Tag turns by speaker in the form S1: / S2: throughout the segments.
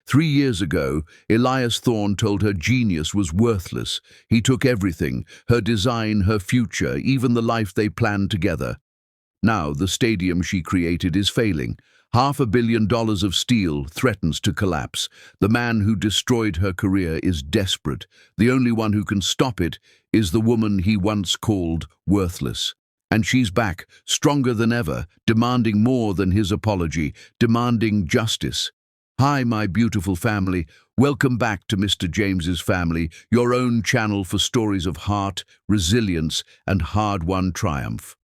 S1: 3 years ago, Elias Thorne told her genius was worthless. He took everything, her design, her future, even the life they planned together. Now, the stadium she created is failing. $500 million of steel threatens to collapse. The man who destroyed her career is desperate. The only one who can stop it is the woman he once called worthless. And she's back, stronger than ever, demanding more than his apology, demanding justice. Hi, my beautiful family. Welcome back to Mr. James's Family, your own channel for stories of heart, resilience, and hard-won triumph.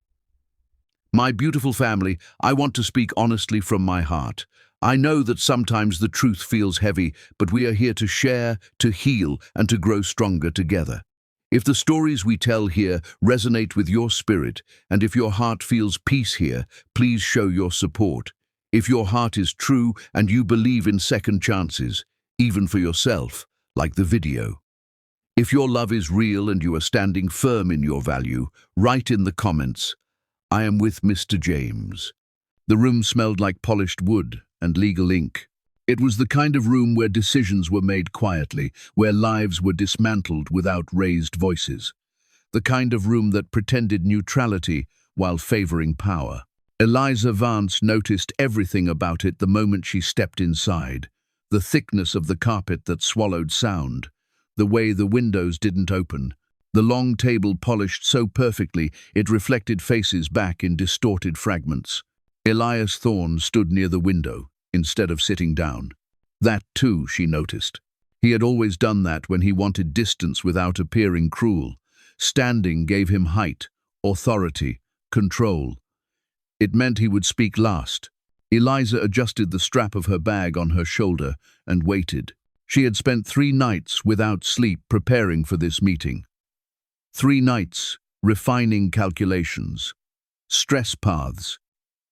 S1: My beautiful family, I want to speak honestly from my heart. I know that sometimes the truth feels heavy, but we are here to share, to heal, and to grow stronger together. If the stories we tell here resonate with your spirit, and if your heart feels peace here, please show your support. If your heart is true and you believe in second chances, even for yourself, like the video. If your love is real and you are standing firm in your value, write in the comments, "I am with Mr. James." The room smelled like polished wood and legal ink. It was the kind of room where decisions were made quietly, where lives were dismantled without raised voices. The kind of room that pretended neutrality while favoring power. Eliza Vance noticed everything about it the moment she stepped inside. The thickness of the carpet that swallowed sound. The way the windows didn't open. The long table polished so perfectly it reflected faces back in distorted fragments. Elias Thorne stood near the window, instead of sitting down. That too, she noticed. He had always done that when he wanted distance without appearing cruel. Standing gave him height, authority, control. It meant he would speak last. Eliza adjusted the strap of her bag on her shoulder and waited. She had spent 3 nights without sleep preparing for this meeting. 3 nights refining calculations, stress paths,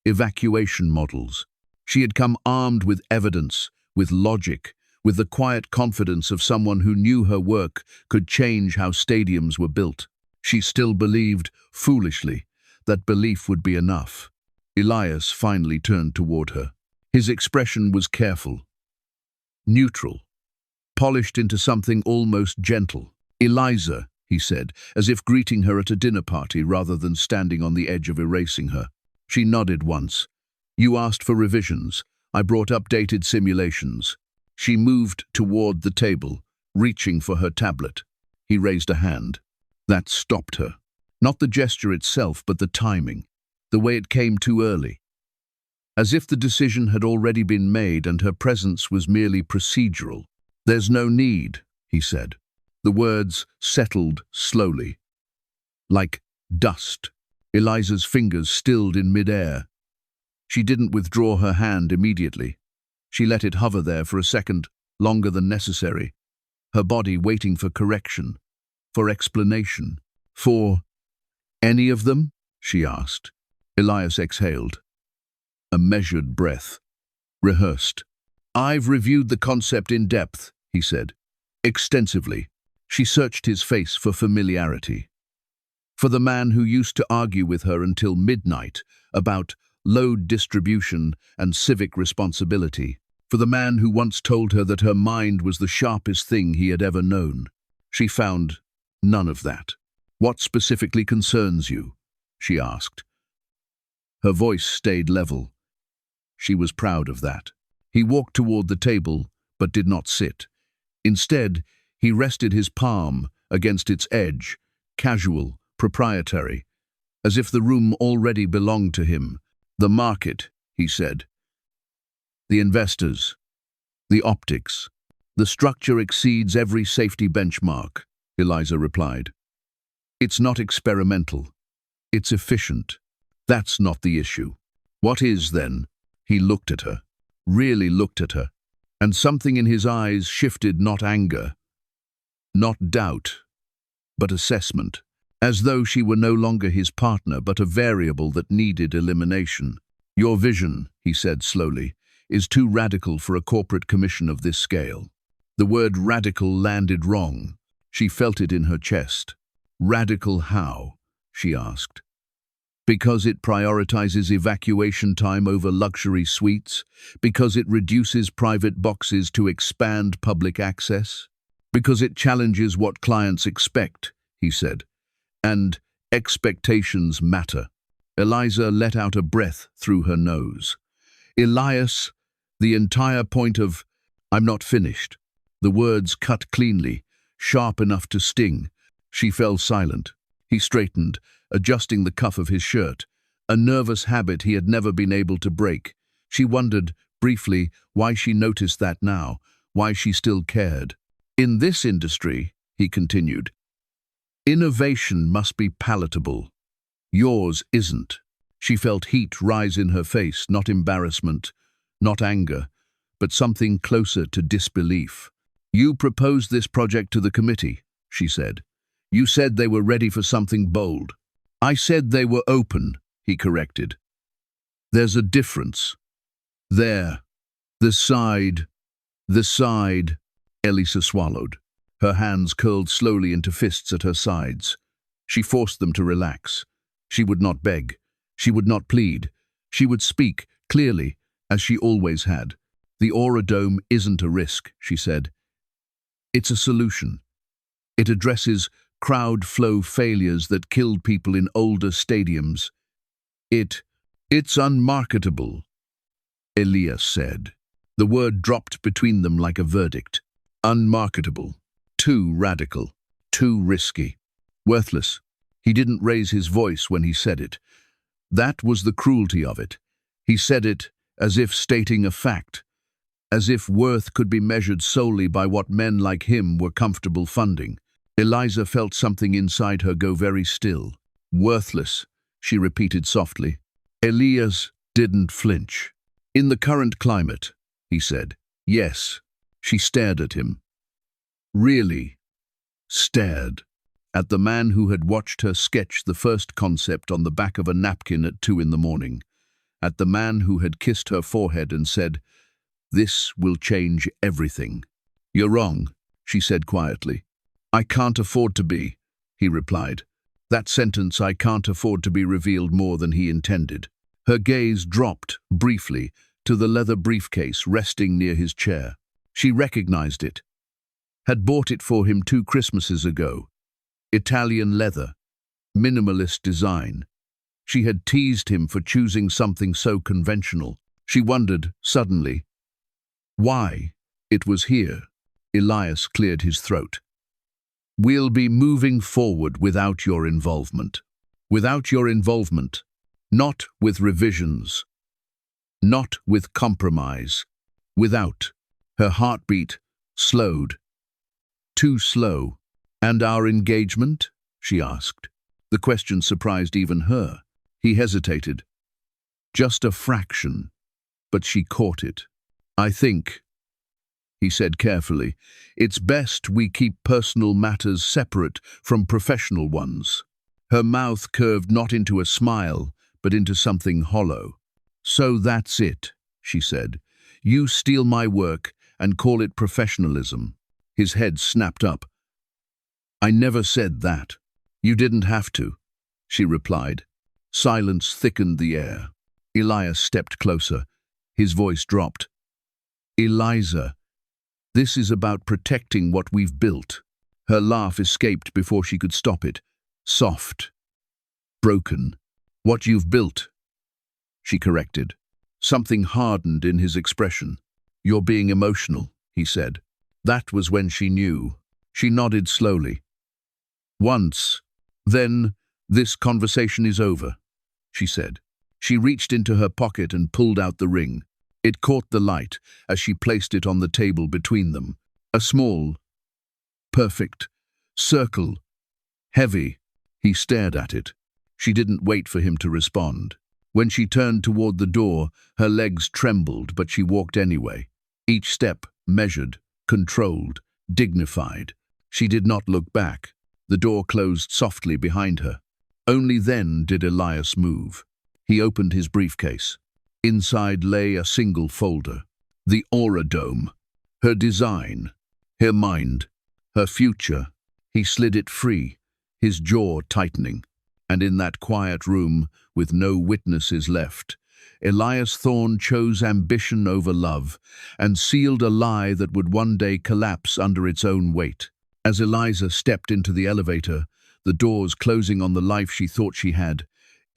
S1: evacuation models. She had come armed with evidence, with logic, with the quiet confidence of someone who knew her work could change how stadiums were built. She still believed, foolishly, that belief would be enough. Elias finally turned toward her. His expression was careful, neutral, polished into something almost gentle. "Eliza," he said, as if greeting her at a dinner party rather than standing on the edge of erasing her. She nodded once. "You asked for revisions. I brought updated simulations." She moved toward the table, reaching for her tablet. He raised a hand. That stopped her. Not the gesture itself, but the timing. The way it came too early. As if the decision had already been made and her presence was merely procedural. "There's no need," he said. The words settled slowly. Like dust. Eliza's fingers stilled in mid-air. She didn't withdraw her hand immediately. She let it hover there for a second, longer than necessary. Her body waiting for correction, for explanation. "For any of them?" she asked. Elias exhaled. A measured breath. Rehearsed. "I've reviewed the concept in depth," he said. "Extensively." She searched his face for familiarity. For the man who used to argue with her until midnight about load distribution and civic responsibility. For the man who once told her that her mind was the sharpest thing he had ever known. She found none of that. "What specifically concerns you?" she asked. Her voice stayed level. She was proud of that. He walked toward the table, but did not sit. Instead, he rested his palm against its edge, casual, proprietary, as if the room already belonged to him. "The market," he said. "The investors. The optics. The structure exceeds every safety benchmark," Eliza replied. "It's not experimental. It's efficient. That's not the issue." "What is, then?" He looked at her, really looked at her, and something in his eyes shifted, not anger, not doubt, but assessment, as though she were no longer his partner but a variable that needed elimination. "Your vision," he said slowly, "is too radical for a corporate commission of this scale." The word radical landed wrong. She felt it in her chest. "Radical how?" she asked. Because it prioritizes evacuation time over luxury suites? Because it reduces private boxes to expand public access? Because it challenges what clients expect, he said. And expectations matter. Eliza let out a breath through her nose. Elias, the entire point of, I'm not finished. The words cut cleanly, sharp enough to sting. She fell silent. He straightened, adjusting the cuff of his shirt, a nervous habit he had never been able to break. She wondered, briefly, why she noticed that now, why she still cared. In this industry, he continued, innovation must be palatable. Yours isn't. She felt heat rise in her face, not embarrassment, not anger, but something closer to disbelief. You proposed this project to the committee, she said. You said they were ready for something bold. I said they were open, he corrected. There's a difference. There. The side. Eliza swallowed. Her hands curled slowly into fists at her sides. She forced them to relax. She would not beg. She would not plead. She would speak, clearly, as she always had. The Aura Dome isn't a risk, she said. It's a solution. It addresses crowd flow failures that killed people in older stadiums. It's unmarketable, Elias said. The word dropped between them like a verdict. Unmarketable. Too radical. Too risky. Worthless. He didn't raise his voice when he said it. That was the cruelty of it. He said it as if stating a fact, as if worth could be measured solely by what men like him were comfortable funding. Eliza felt something inside her go very still. Worthless, she repeated softly. Elias didn't flinch. In the current climate, he said. Yes. She stared at him. Really stared. At the man who had watched her sketch the first concept on the back of a napkin at 2 in the morning. At the man who had kissed her forehead and said, "This will change everything." "You're wrong," she said quietly. "I can't afford to be," he replied. That sentence, "I can't afford to be," revealed more than he intended. Her gaze dropped, briefly, to the leather briefcase resting near his chair. She recognized it. Had bought it for him 2 Christmases ago. Italian leather. Minimalist design. She had teased him for choosing something so conventional. She wondered, suddenly, why it was here. Elias cleared his throat. "We'll be moving forward without your involvement. Without your involvement. Not with revisions. Not with compromise. Without." Her heartbeat slowed. Too slow. "And our engagement?" she asked. The question surprised even her. He hesitated. Just a fraction. But she caught it. "I think," he said carefully, "it's best we keep personal matters separate from professional ones." Her mouth curved not into a smile, but into something hollow. "So that's it," she said. "You steal my work and call it professionalism." His head snapped up. "I never said that." "You didn't have to," she replied. Silence thickened the air. Elias stepped closer. His voice dropped. "Eliza, this is about protecting what we've built." Her laugh escaped before she could stop it. Soft. Broken. "What you've built," she corrected. Something hardened in his expression. "You're being emotional," he said. That was when she knew. She nodded slowly. "Once, then, this conversation is over," she said. She reached into her pocket and pulled out the ring. It caught the light as she placed it on the table between them. A small, perfect circle. Heavy. He stared at it. She didn't wait for him to respond. When she turned toward the door, her legs trembled, but she walked anyway. Each step measured, controlled, dignified. She did not look back. The door closed softly behind her. Only then did Elias move. He opened his briefcase. Inside lay a single folder. The Aura Dome. Her design. Her mind. Her future. He slid it free, his jaw tightening. And in that quiet room, with no witnesses left, Elias Thorne chose ambition over love and sealed a lie that would one day collapse under its own weight. As Eliza stepped into the elevator, the doors closing on the life she thought she had,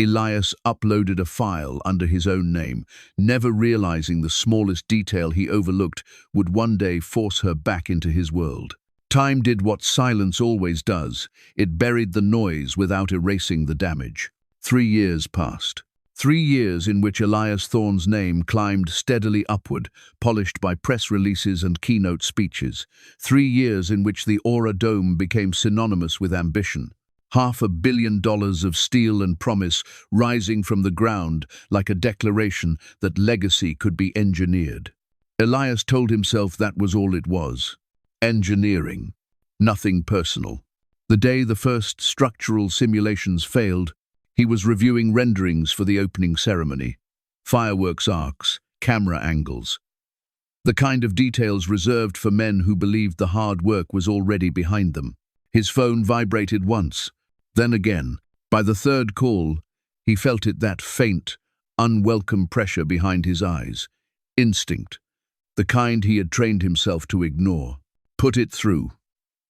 S1: Elias uploaded a file under his own name, never realizing the smallest detail he overlooked would one day force her back into his world. Time did what silence always does. It buried the noise without erasing the damage. 3 years passed. 3 years in which Elias Thorne's name climbed steadily upward, polished by press releases and keynote speeches. 3 years in which the Aura Dome became synonymous with ambition. $500 million of steel and promise rising from the ground like a declaration that legacy could be engineered. Elias told himself that was all it was. Engineering. Nothing personal. The day the first structural simulations failed, he was reviewing renderings for the opening ceremony. Fireworks arcs, camera angles. The kind of details reserved for men who believed the hard work was already behind them. His phone vibrated once, then again. By the third call, he felt that faint, unwelcome pressure behind his eyes. Instinct, the kind he had trained himself to ignore. "Put it through,"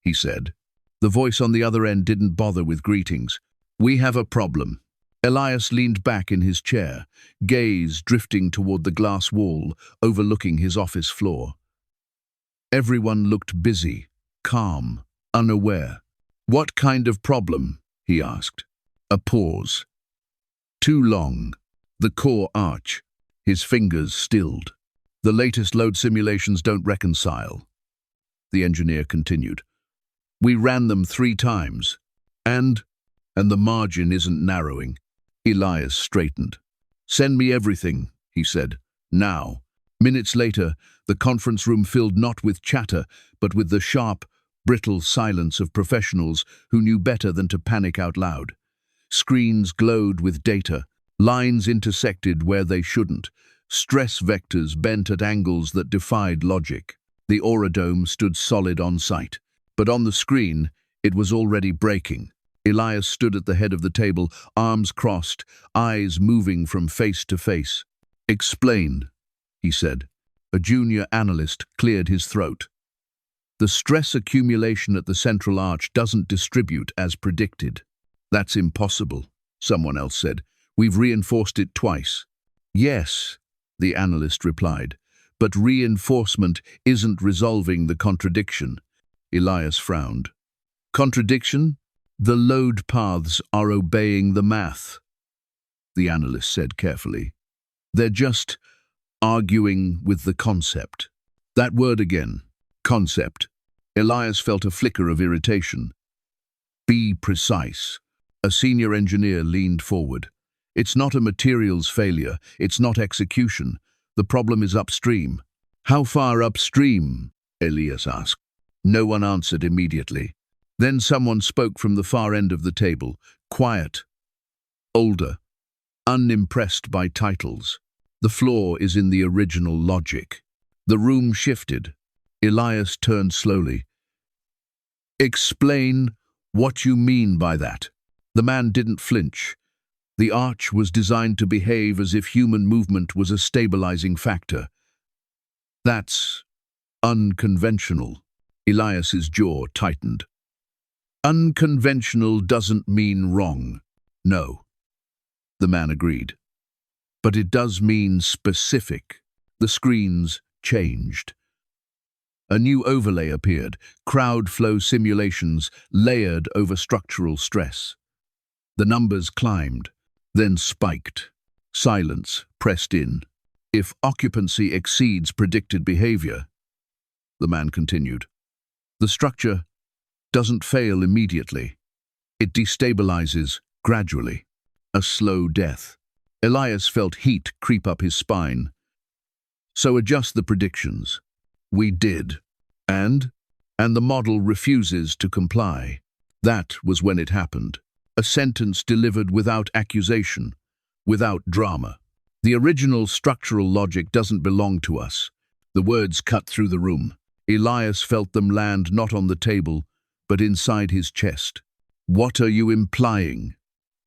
S1: he said. The voice on the other end didn't bother with greetings. "We have a problem." Elias leaned back in his chair, gaze drifting toward the glass wall overlooking his office floor. Everyone looked busy, calm, unaware. "What kind of problem?" he asked. A pause. Too long. The core arch. His fingers stilled. "The latest load simulations don't reconcile," the engineer continued. "We ran them 3 times. And the margin isn't narrowing." Elias straightened. "Send me everything," he said. "Now." Minutes later, the conference room filled not with chatter, but with the sharp, brittle silence of professionals who knew better than to panic out loud. Screens glowed with data, lines intersected where they shouldn't, stress vectors bent at angles that defied logic. The Aura Dome stood solid on sight, but on the screen, it was already breaking. Elias stood at the head of the table, arms crossed, eyes moving from face to face. "Explain," he said. A junior analyst cleared his throat. "The stress accumulation at the central arch doesn't distribute as predicted." "That's impossible," someone else said. "We've reinforced it twice." "Yes," the analyst replied, "but reinforcement isn't resolving the contradiction." Elias frowned. "Contradiction? The load paths are obeying the math," the analyst said carefully. "They're just arguing with the concept." That word again. Concept. Elias felt a flicker of irritation. "Be precise." A senior engineer leaned forward. "It's not a materials failure. It's not execution. The problem is upstream." "How far upstream?" Elias asked. No one answered immediately. Then someone spoke from the far end of the table, quiet, older, unimpressed by titles. "The flaw is in the original logic." The room shifted. Elias turned slowly. "Explain what you mean by that." The man didn't flinch. The arch was designed to behave as if human movement was a stabilizing factor. "That's unconventional." Elias's jaw tightened. "Unconventional doesn't mean wrong." "No," the man agreed. "But it does mean specific." The screens changed. A new overlay appeared, crowd flow simulations layered over structural stress. The numbers climbed, then spiked. Silence pressed in. "If occupancy exceeds predicted behavior," the man continued, "the structure doesn't fail immediately. It destabilizes gradually. A slow death." Elias felt heat creep up his spine. "So adjust the predictions." "We did. And the model refuses to comply." That was when it happened. A sentence delivered without accusation, without drama. "The original structural logic doesn't belong to us." The words cut through the room. Elias felt them land not on the table, but inside his chest. "What are you implying?"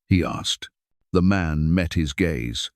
S1: he asked. The man met his gaze.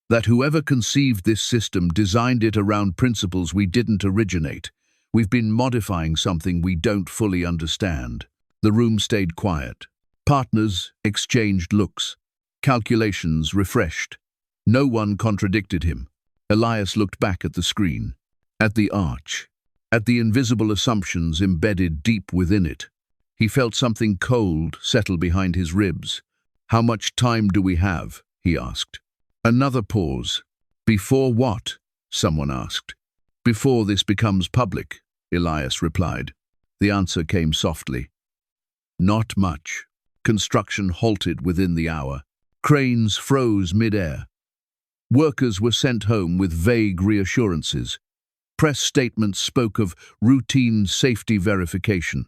S1: That whoever conceived this system designed it around principles we didn't originate. We've been modifying something we don't fully understand. The room stayed quiet. Partners exchanged looks. Calculations refreshed. No one contradicted him. Elias looked back at the screen, at the arch, at the invisible assumptions embedded deep within it. He felt something cold settle behind his ribs. "How much time do we have?" he asked. Another pause. "Before what?" someone asked. "Before this becomes public," Elias replied. The answer came softly. "Not much." Construction halted within the hour. Cranes froze mid-air. Workers were sent home with vague reassurances. Press statements spoke of routine safety verification.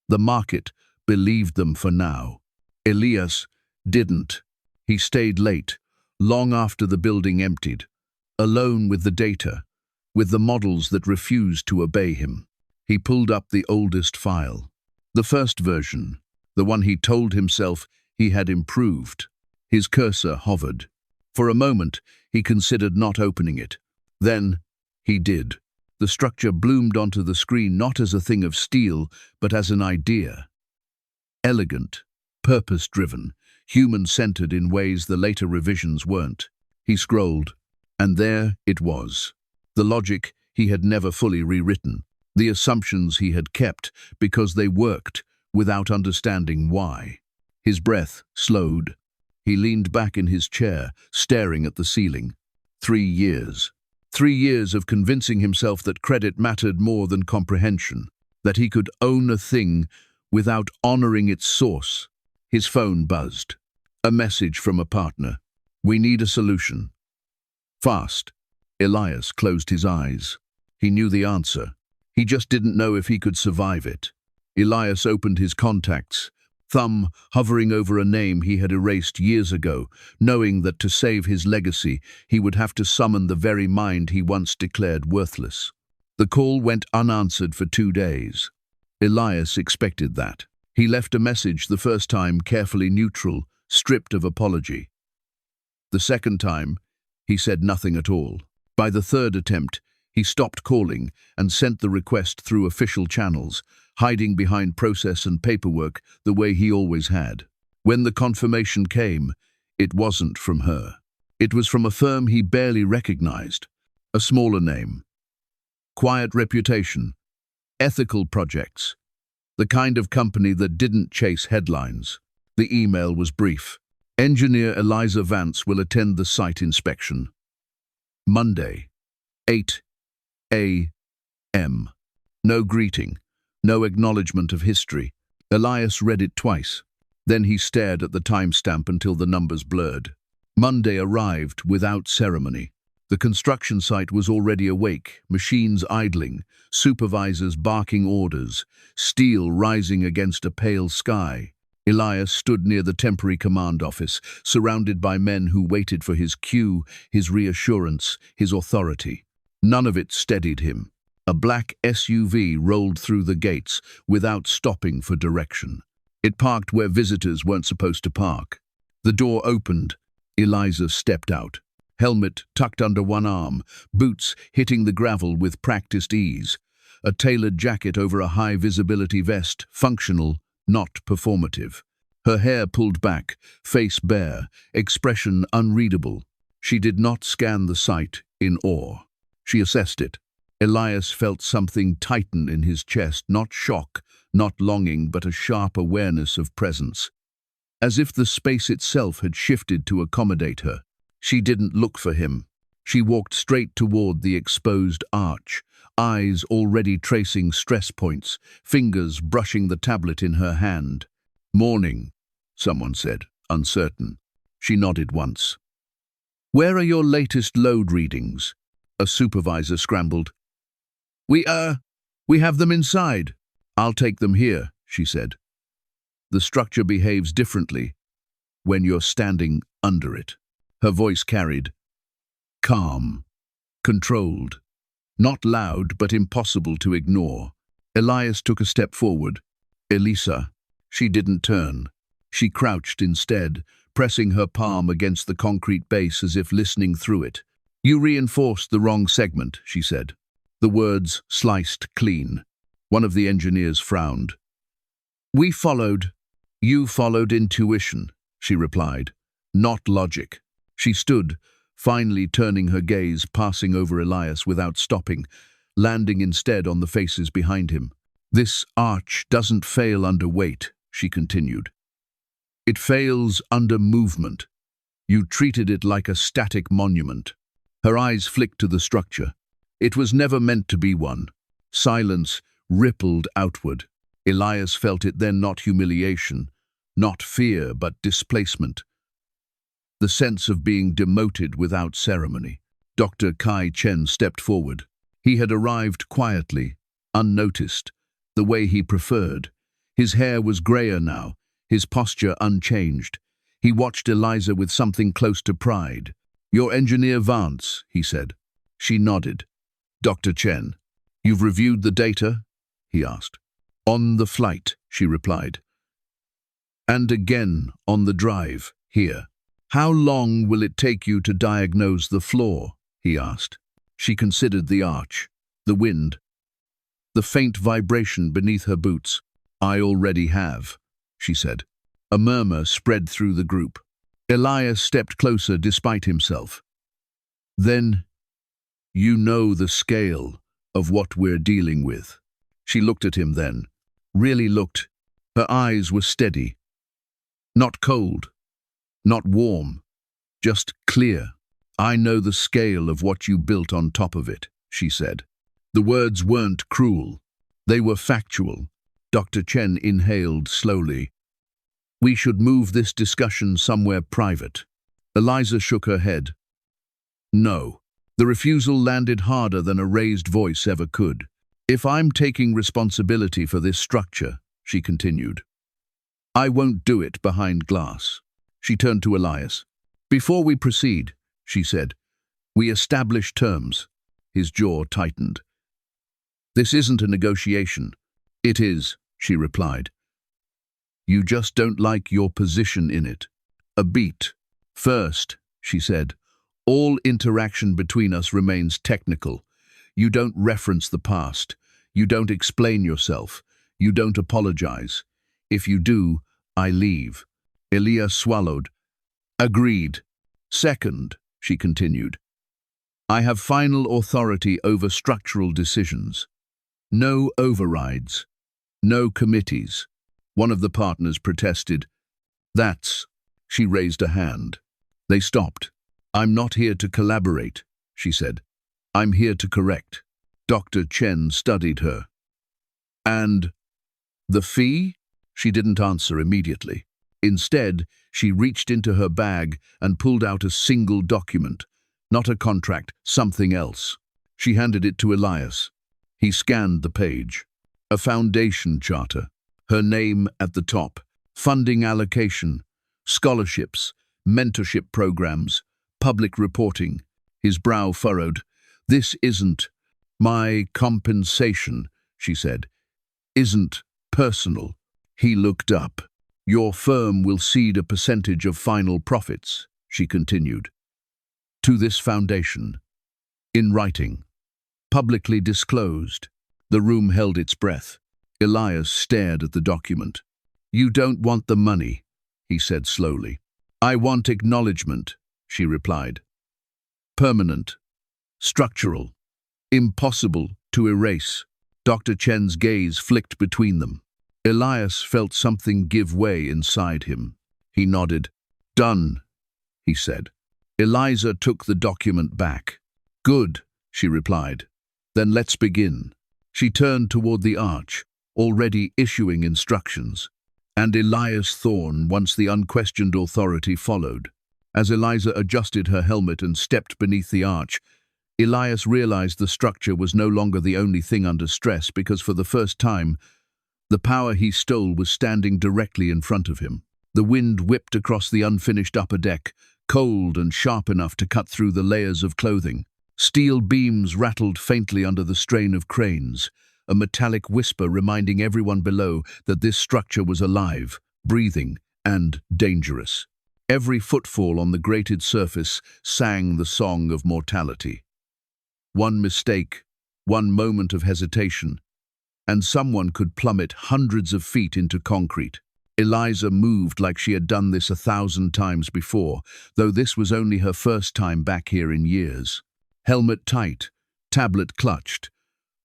S1: The market believed them for now. Elias didn't. He stayed late, long after the building emptied, alone with the data, with the models that refused to obey him. He pulled up the oldest file. The first version, the one he told himself he had improved. His cursor hovered. For a moment, he considered not opening it. Then, he did. The structure bloomed onto the screen not as a thing of steel, but as an idea. Elegant, purpose-driven, human-centered in ways the later revisions weren't. He scrolled, and there it was. The logic he had never fully rewritten. The assumptions he had kept because they worked without understanding why. His breath slowed. He leaned back in his chair, staring at the ceiling. 3 years. 3 years of convincing himself that credit mattered more than comprehension, that he could own a thing without honoring its source. His phone buzzed. A message from a partner. "We need a solution." Fast. Elias closed his eyes. He knew the answer. He just didn't know if he could survive it. Elias opened his contacts, thumb hovering over a name he had erased years ago, knowing that to save his legacy, he would have to summon the very mind he once declared worthless. The call went unanswered for 2 days. Elias expected that. He left a message the first time carefully neutral, stripped of apology. The second time, he said nothing at all. By the third attempt, he stopped calling and sent the request through official channels, hiding behind process and paperwork the way he always had. When the confirmation came, it wasn't from her. It was from a firm he barely recognized, a smaller name. Quiet reputation, ethical projects, the kind of company that didn't chase headlines. The email was brief. Engineer Eliza Vance will attend the site inspection. Monday, 8 a.m. No greeting, no acknowledgement of history. Elias read it twice. Then he stared at the timestamp until the numbers blurred. Monday arrived without ceremony. The construction site was already awake, machines idling, supervisors barking orders, steel rising against a pale sky. Elias stood near the temporary command office, surrounded by men who waited for his cue, his reassurance, his authority. None of it steadied him. A black SUV rolled through the gates without stopping for direction. It parked where visitors weren't supposed to park. The door opened. Eliza stepped out. Helmet tucked under one arm, boots hitting the gravel with practiced ease. A tailored jacket over a high-visibility vest, functional, not performative. Her hair pulled back, face bare, expression unreadable. She did not scan the site in awe. She assessed it. Elias felt something tighten in his chest, not shock, not longing, but a sharp awareness of presence. As if the space itself had shifted to accommodate her. She didn't look for him. She walked straight toward the exposed arch, eyes already tracing stress points, fingers brushing the tablet in her hand. "Morning," someone said, uncertain. She nodded once. "Where are your latest load readings?" A supervisor scrambled. We have them inside." "I'll take them here," she said. "The structure behaves differently when you're standing under it." Her voice carried. Calm, controlled, not loud but impossible to ignore. Elias took a step forward. "Elisa." She didn't turn. She crouched instead, pressing her palm against the concrete base as if listening through it. "You reinforced the wrong segment," she said. The words sliced clean. One of the engineers frowned. "We followed. You followed intuition," she replied, "not logic." She stood, finally turning her gaze, passing over Elias without stopping, landing instead on the faces behind him. "This arch doesn't fail under weight," she continued. "It fails under movement. You treated it like a static monument." Her eyes flicked to the structure. It was never meant to be one. Silence rippled outward. Elias felt it then, not humiliation, not fear, but displacement. The sense of being demoted without ceremony. Dr. Kai Chen stepped forward. He had arrived quietly, unnoticed, the way he preferred. His hair was grayer now, his posture unchanged. He watched Eliza with something close to pride. "You're Engineer Vance," he said. She nodded. "Dr. Chen, you've reviewed the data?" he asked. "On the flight," she replied. "And again on the drive, here." "How long will it take you to diagnose the flaw?" he asked. She considered the arch, the wind, the faint vibration beneath her boots. "I already have," she said. A murmur spread through the group. Elias stepped closer despite himself. "Then you know the scale of what we're dealing with." She looked at him then, really looked. Her eyes were steady. Not cold, not warm, just clear. "I know the scale of what you built on top of it," she said. The words weren't cruel. They were factual. Dr. Chen inhaled slowly. "We should move this discussion somewhere private." Eliza shook her head. "No." The refusal landed harder than a raised voice ever could. "If I'm taking responsibility for this structure," she continued, "I won't do it behind glass." She turned to Elias. "Before we proceed," she said, "we establish terms." His jaw tightened. "This isn't a negotiation." "It is," she replied. "You just don't like your position in it." A beat. "First," she said, "all interaction between us remains technical. You don't reference the past. You don't explain yourself. You don't apologize. If you do, I leave." Elias swallowed. "Agreed." "Second," she continued, "I have final authority over structural decisions. No overrides. No committees." One of the partners protested. "That's..." She raised a hand. They stopped. "I'm not here to collaborate," she said. "I'm here to correct." Dr. Chen studied her. "And the fee?" She didn't answer immediately. Instead, she reached into her bag and pulled out a single document. Not a contract, something else. She handed it to Elias. He scanned the page. A foundation charter. Her name at the top. Funding allocation. Scholarships. Mentorship programs. Public reporting. His brow furrowed. "This isn't my compensation," she said. "Isn't personal." He looked up. "Your firm will cede a percentage of final profits," she continued, "to this foundation. In writing. Publicly disclosed." The room held its breath. Elias stared at the document. "You don't want the money," he said slowly. "I want acknowledgement," she replied. "Permanent. Structural. Impossible to erase." Dr. Chen's gaze flicked between them. Elias felt something give way inside him. He nodded. "Done," he said. Eliza took the document back. "Good," she replied. "Then let's begin." She turned toward the arch, already issuing instructions. And Elias Thorne, once the unquestioned authority, followed. As Eliza adjusted her helmet and stepped beneath the arch, Elias realized the structure was no longer the only thing under stress, because for the first time, the power he stole was standing directly in front of him. The wind whipped across the unfinished upper deck, cold and sharp enough to cut through the layers of clothing. Steel beams rattled faintly under the strain of cranes, a metallic whisper reminding everyone below that this structure was alive, breathing, and dangerous. Every footfall on the grated surface sang the song of mortality. One mistake, one moment of hesitation, and someone could plummet hundreds of feet into concrete. Eliza moved like she had done this 1,000 times before, though this was only her first time back here in years. Helmet tight, tablet clutched,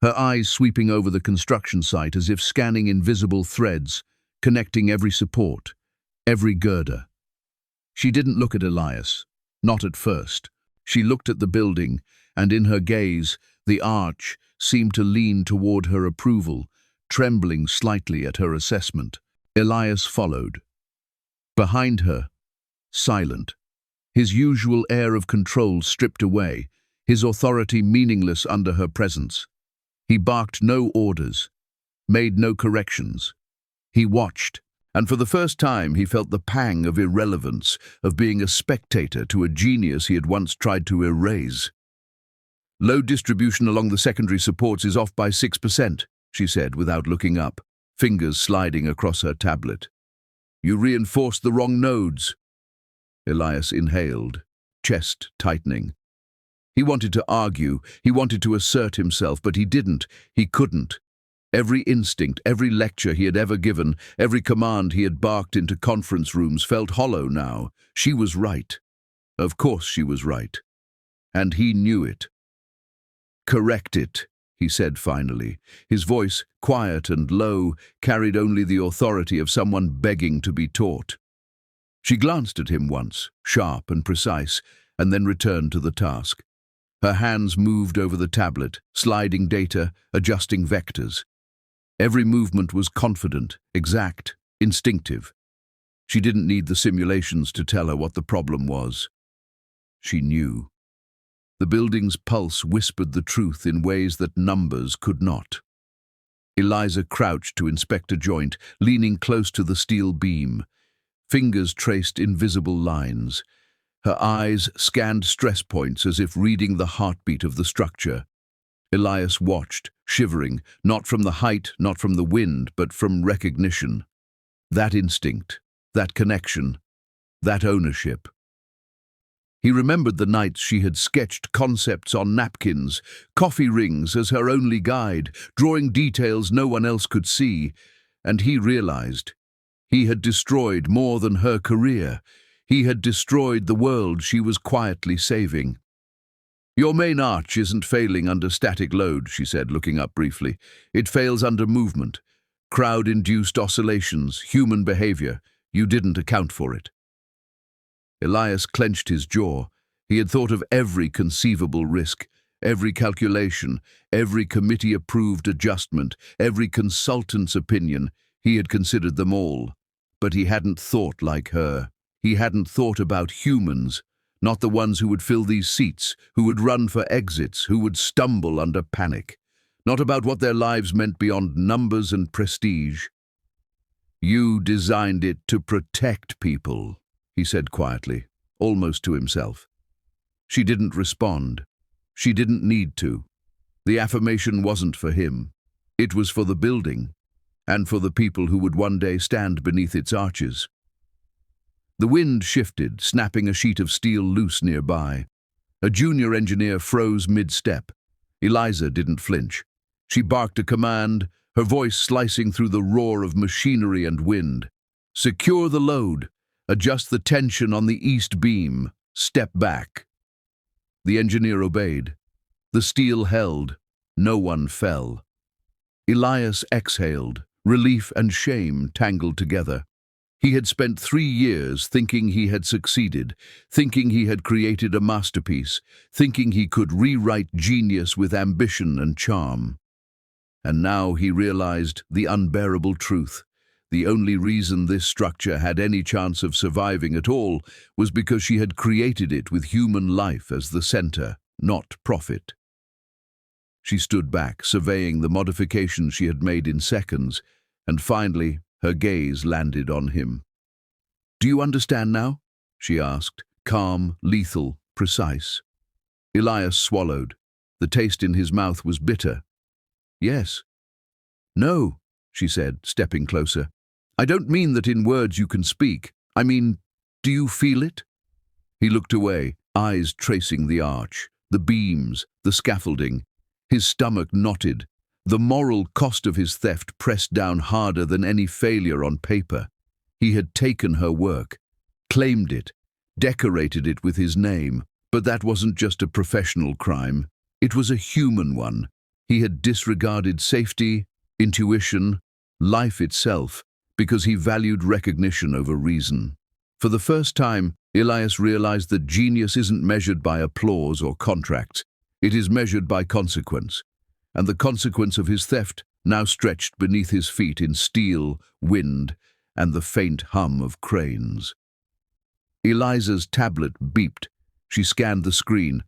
S1: her eyes sweeping over the construction site as if scanning invisible threads, connecting every support, every girder. She didn't look at Elias, not at first. She looked at the building, and in her gaze, the arch seemed to lean toward her approval, trembling slightly at her assessment. Elias followed. Behind her, silent, his usual air of control stripped away, his authority meaningless under her presence. He barked no orders, made no corrections. He watched, and for the first time he felt the pang of irrelevance, of being a spectator to a genius he had once tried to erase. "Load distribution along the secondary supports is off by 6%, she said without looking up, fingers sliding across her tablet. "You reinforced the wrong nodes." Elias inhaled, chest tightening. He wanted to argue, he wanted to assert himself, but he didn't, he couldn't. Every instinct, every lecture he had ever given, every command he had barked into conference rooms felt hollow now. She was right. Of course she was right. And he knew it. "Correct it," he said finally. His voice, quiet and low, carried only the authority of someone begging to be taught. She glanced at him once, sharp and precise, and then returned to the task. Her hands moved over the tablet, sliding data, adjusting vectors. Every movement was confident, exact, instinctive. She didn't need the simulations to tell her what the problem was. She knew. The building's pulse whispered the truth in ways that numbers could not. Eliza crouched to inspect a joint, leaning close to the steel beam. Fingers traced invisible lines. Her eyes scanned stress points as if reading the heartbeat of the structure. Elias watched, shivering, not from the height, not from the wind, but from recognition. That instinct, that connection, that ownership. He remembered the nights she had sketched concepts on napkins, coffee rings as her only guide, drawing details no one else could see, and he realized he had destroyed more than her career. He had destroyed the world she was quietly saving. "Your main arch isn't failing under static load," she said, looking up briefly. "It fails under movement. Crowd-induced oscillations, human behavior. You didn't account for it." Elias clenched his jaw. He had thought of every conceivable risk, every calculation, every committee-approved adjustment, every consultant's opinion. He had considered them all. But he hadn't thought like her. He hadn't thought about humans, not the ones who would fill these seats, who would run for exits, who would stumble under panic. Not about what their lives meant beyond numbers and prestige. "You designed it to protect people," he said quietly, almost to himself. She didn't respond. She didn't need to. The affirmation wasn't for him. It was for the building, and for the people who would one day stand beneath its arches. The wind shifted, snapping a sheet of steel loose nearby. A junior engineer froze mid-step. Eliza didn't flinch. She barked a command, her voice slicing through the roar of machinery and wind. "Secure the load. Adjust the tension on the east beam. Step back." The engineer obeyed. The steel held. No one fell. Elias exhaled, relief and shame tangled together. He had spent 3 years thinking he had succeeded, thinking he had created a masterpiece, thinking he could rewrite genius with ambition and charm. And now he realized the unbearable truth. The only reason this structure had any chance of surviving at all was because she had created it with human life as the center, not profit. She stood back, surveying the modifications she had made in seconds, and finally her gaze landed on him. "Do you understand now?" she asked, calm, lethal, precise. Elias swallowed. The taste in his mouth was bitter. "Yes." "No," she said, stepping closer. I don't mean that in words you can speak. I mean, do you feel it? He looked away, eyes tracing the arch, the beams, the scaffolding. His stomach knotted. The moral cost of his theft pressed down harder than any failure on paper. He had taken her work, claimed it, decorated it with his name. But that wasn't just a professional crime. It was a human one. He had disregarded safety, intuition, life itself, because he valued recognition over reason. For the first time, Elias realized that genius isn't measured by applause or contracts. It is measured by consequence. And the consequence of his theft now stretched beneath his feet in steel, wind, and the faint hum of cranes. Eliza's tablet beeped. She scanned the screen.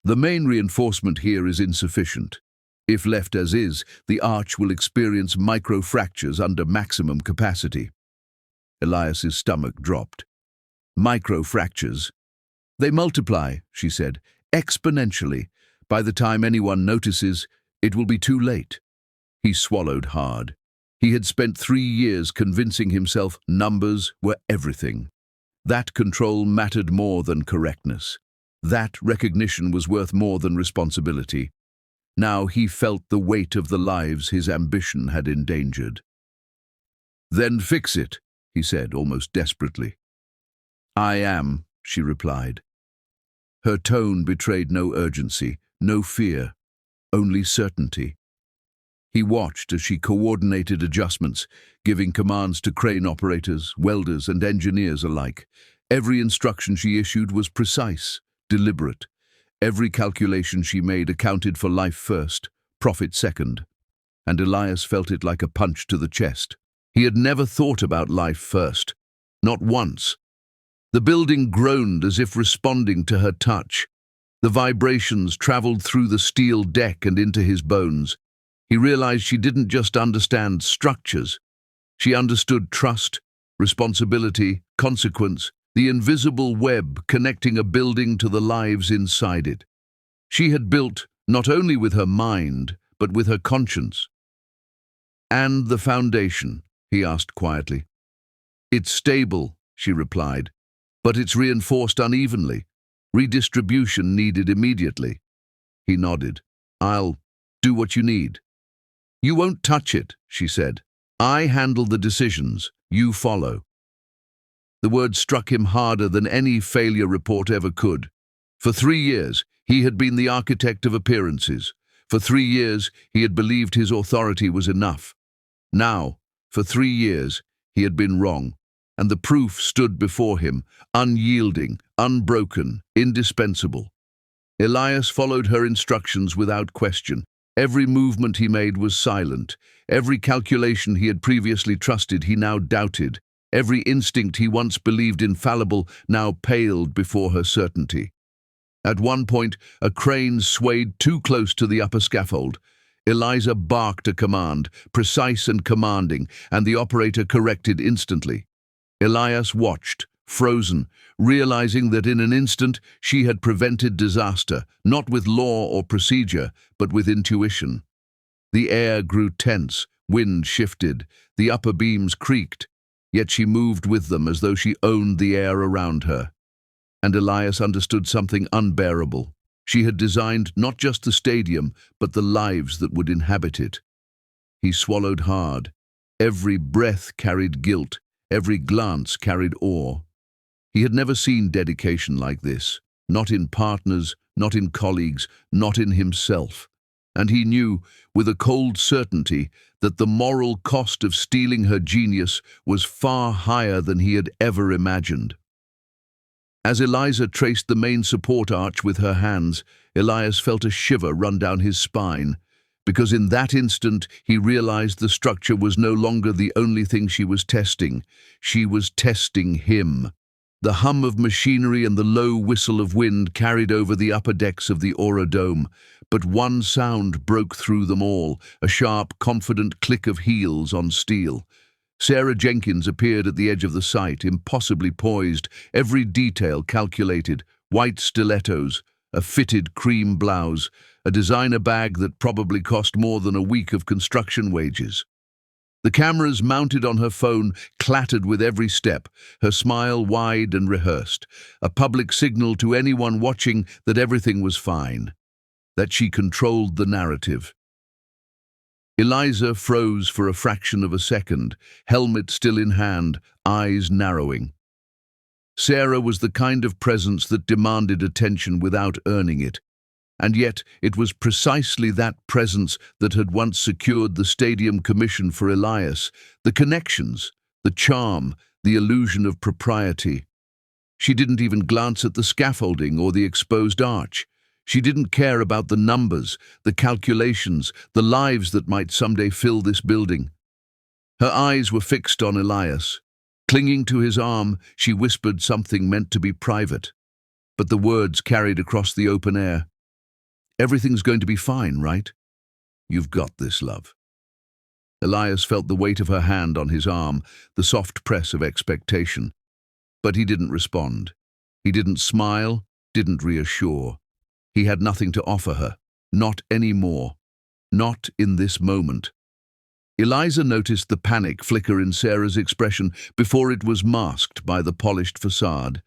S1: The main reinforcement here is insufficient. If left as is, the arch will experience micro-fractures under maximum capacity. Elias's stomach dropped. Micro-fractures? They multiply, she said, exponentially. By the time anyone notices, it will be too late. He swallowed hard. He had spent 3 years convincing himself numbers were everything. That control mattered more than correctness. That recognition was worth more than responsibility. Now he felt the weight of the lives his ambition had endangered. "Then fix it," he said, almost desperately. "I am," she replied. Her tone betrayed no urgency, no fear, only certainty. He watched as she coordinated adjustments, giving commands to crane operators, welders, and engineers alike. Every instruction she issued was precise, deliberate. Every calculation she made accounted for life first, profit second. And Elias felt it like a punch to the chest. He had never thought about life first, not once. The building groaned as if responding to her touch. The vibrations traveled through the steel deck and into his bones. He realized she didn't just understand structures. She understood trust, responsibility, consequence, the invisible web connecting a building to the lives inside it. She had built not only with her mind, but with her conscience. "And the foundation?" he asked quietly. "It's stable," she replied, "but it's reinforced unevenly. Redistribution needed immediately." He nodded. "I'll do what you need." "You won't touch it," she said. "I handle the decisions. You follow." The word struck him harder than any failure report ever could. For 3 years, he had been the architect of appearances. For 3 years, he had believed his authority was enough. Now, for 3 years, he had been wrong, and the proof stood before him, unyielding, unbroken, indispensable. Elias followed her instructions without question. Every movement he made was silent. Every calculation he had previously trusted, he now doubted. Every instinct he once believed infallible now paled before her certainty. At one point, a crane swayed too close to the upper scaffold. Eliza barked a command, precise and commanding, and the operator corrected instantly. Elias watched, frozen, realizing that in an instant she had prevented disaster, not with law or procedure, but with intuition. The air grew tense, wind shifted, the upper beams creaked, yet she moved with them as though she owned the air around her. And Elias understood something unbearable. She had designed not just the stadium, but the lives that would inhabit it. He swallowed hard. Every breath carried guilt, every glance carried awe. He had never seen dedication like this, not in partners, not in colleagues, not in himself. And he knew, with a cold certainty, that the moral cost of stealing her genius was far higher than he had ever imagined. As Eliza traced the main support arch with her hands, Elias felt a shiver run down his spine, because in that instant he realized the structure was no longer the only thing she was testing. She was testing him. The hum of machinery and the low whistle of wind carried over the upper decks of the Aura Dome, but one sound broke through them all, a sharp, confident click of heels on steel. Sarah Jenkins appeared at the edge of the site, impossibly poised, every detail calculated, white stilettos, a fitted cream blouse, a designer bag that probably cost more than a week of construction wages. The cameras mounted on her phone clattered with every step, her smile wide and rehearsed, a public signal to anyone watching that everything was fine, that she controlled the narrative. Eliza froze for a fraction of a second, helmet still in hand, eyes narrowing. Sarah was the kind of presence that demanded attention without earning it. And yet it was precisely that presence that had once secured the stadium commission for Elias, the connections, the charm, the illusion of propriety. She didn't even glance at the scaffolding or the exposed arch. She didn't care about the numbers, the calculations, the lives that might someday fill this building. Her eyes were fixed on Elias. Clinging to his arm, she whispered something meant to be private. But the words carried across the open air. "Everything's going to be fine, right? You've got this, love." Elias felt the weight of her hand on his arm, the soft press of expectation. But he didn't respond. He didn't smile, didn't reassure. He had nothing to offer her, not anymore, not in this moment. Eliza noticed the panic flicker in Sarah's expression before it was masked by the polished facade,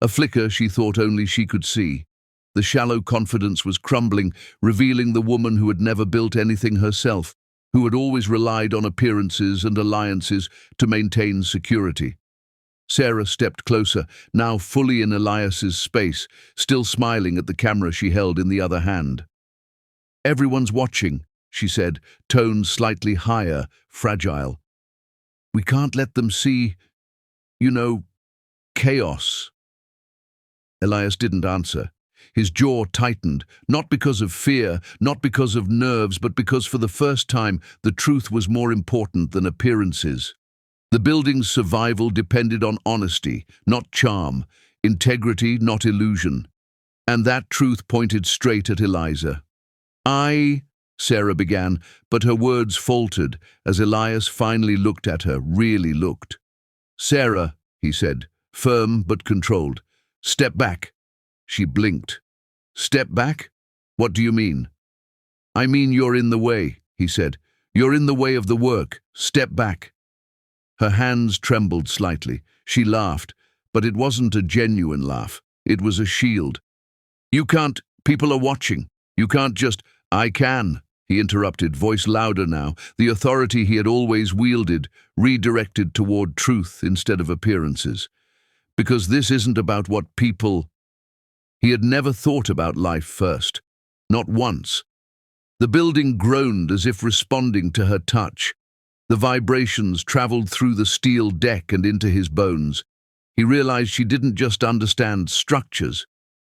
S1: a flicker she thought only she could see. The shallow confidence was crumbling, revealing the woman who had never built anything herself, who had always relied on appearances and alliances to maintain security. Sarah stepped closer, now fully in Elias's space, still smiling at the camera she held in the other hand. "Everyone's watching," she said, tone slightly higher, fragile. "We can't let them see, chaos." Elias didn't answer. His jaw tightened, not because of fear, not because of nerves, but because for the first time the truth was more important than appearances. The building's survival depended on honesty, not charm, integrity, not illusion. And that truth pointed straight at Eliza. Sarah began, but her words faltered as Elias finally looked at her, really looked. "Sarah," he said, firm but controlled. "Step back." She blinked. "Step back? What do you mean?" "I mean you're in the way," he said. "You're in the way of the work. Step back." Her hands trembled slightly. She laughed, but it wasn't a genuine laugh. It was a shield. "You can't. People are watching. You can't just—" "I can," he interrupted, voice louder now, the authority he had always wielded, redirected toward truth instead of appearances. "Because this isn't about what people—" He had never thought about life first. Not once. The building groaned as if responding to her touch. The vibrations traveled through the steel deck and into his bones. He realized she didn't just understand structures.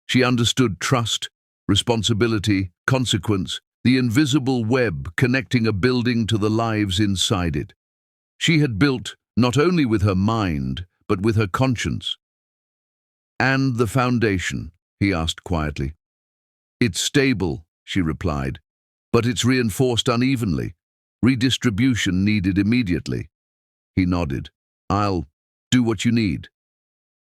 S1: She understood trust, responsibility, consequence, the invisible web connecting a building to the lives inside it. She had built not only with her mind, but with her conscience. "And the foundation?" he asked quietly. "It's stable," she replied, "but it's reinforced unevenly. Redistribution needed immediately." He nodded. "I'll do what you need."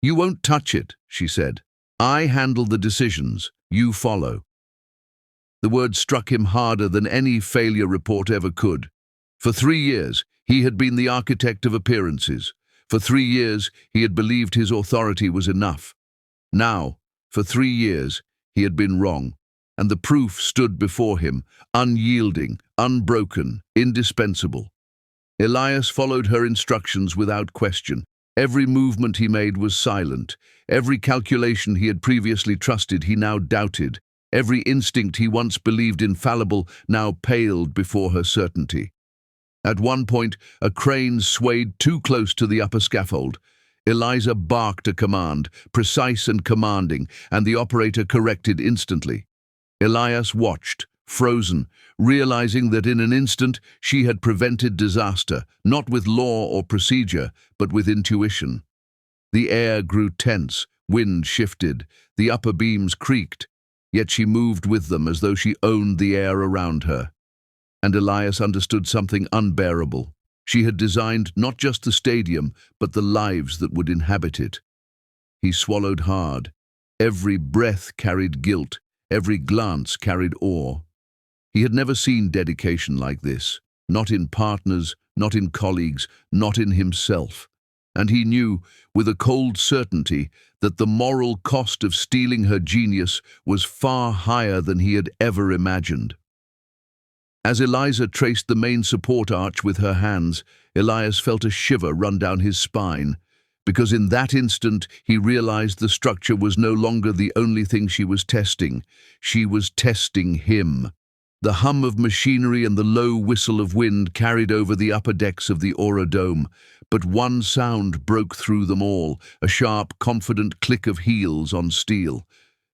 S1: "You won't touch it," she said. "I handle the decisions. You follow." The word struck him harder than any failure report ever could. For 3 years, he had been the architect of appearances. For 3 years, he had believed his authority was enough. Now, for 3 years, he had been wrong, and the proof stood before him, unyielding, unbroken, indispensable. Elias followed her instructions without question. Every movement he made was silent. Every calculation he had previously trusted he now doubted. Every instinct he once believed infallible now paled before her certainty. At one point, a crane swayed too close to the upper scaffold. Eliza barked a command, precise and commanding, and the operator corrected instantly. Elias watched, frozen, realizing that in an instant she had prevented disaster, not with law or procedure, but with intuition. The air grew tense, wind shifted, the upper beams creaked, yet she moved with them as though she owned the air around her. And Elias understood something unbearable. She had designed not just the stadium, but the lives that would inhabit it. He swallowed hard. Every breath carried guilt. Every glance carried awe. He had never seen dedication like this, not in partners, not in colleagues, not in himself. And he knew, with a cold certainty, that the moral cost of stealing her genius was far higher than he had ever imagined. As Eliza traced the main support arch with her hands, Elias felt a shiver run down his spine, because in that instant he realized the structure was no longer the only thing she was testing. She was testing him. The hum of machinery and the low whistle of wind carried over the upper decks of the Aura Dome, but one sound broke through them all, a sharp, confident click of heels on steel.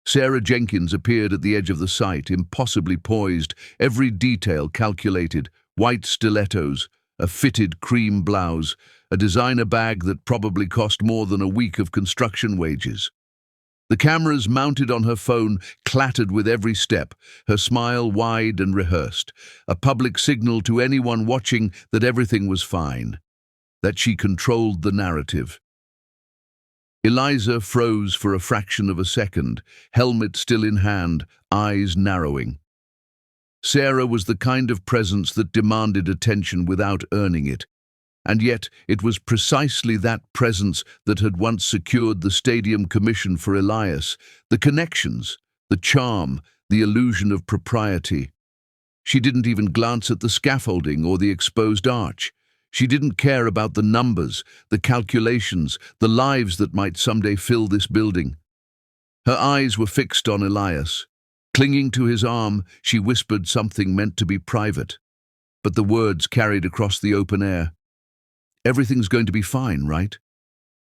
S1: Sarah Jenkins appeared at the edge of the site, impossibly poised, every detail calculated, white stilettos, a fitted cream blouse, a designer bag that probably cost more than a week of construction wages. The cameras mounted on her phone clattered with every step, her smile wide and rehearsed, a public signal to anyone watching that everything was fine, that she controlled the narrative. Eliza froze for a fraction of a second, helmet still in hand, eyes narrowing. Sarah was the kind of presence that demanded attention without earning it. And yet it was precisely that presence that had once secured the stadium commission for Elias, the connections, the charm, the illusion of propriety. She didn't even glance at the scaffolding or the exposed arch. She didn't care about the numbers, the calculations, the lives that might someday fill this building. Her eyes were fixed on Elias. Clinging to his arm, she whispered something meant to be private. But the words carried across the open air. "Everything's going to be fine, right?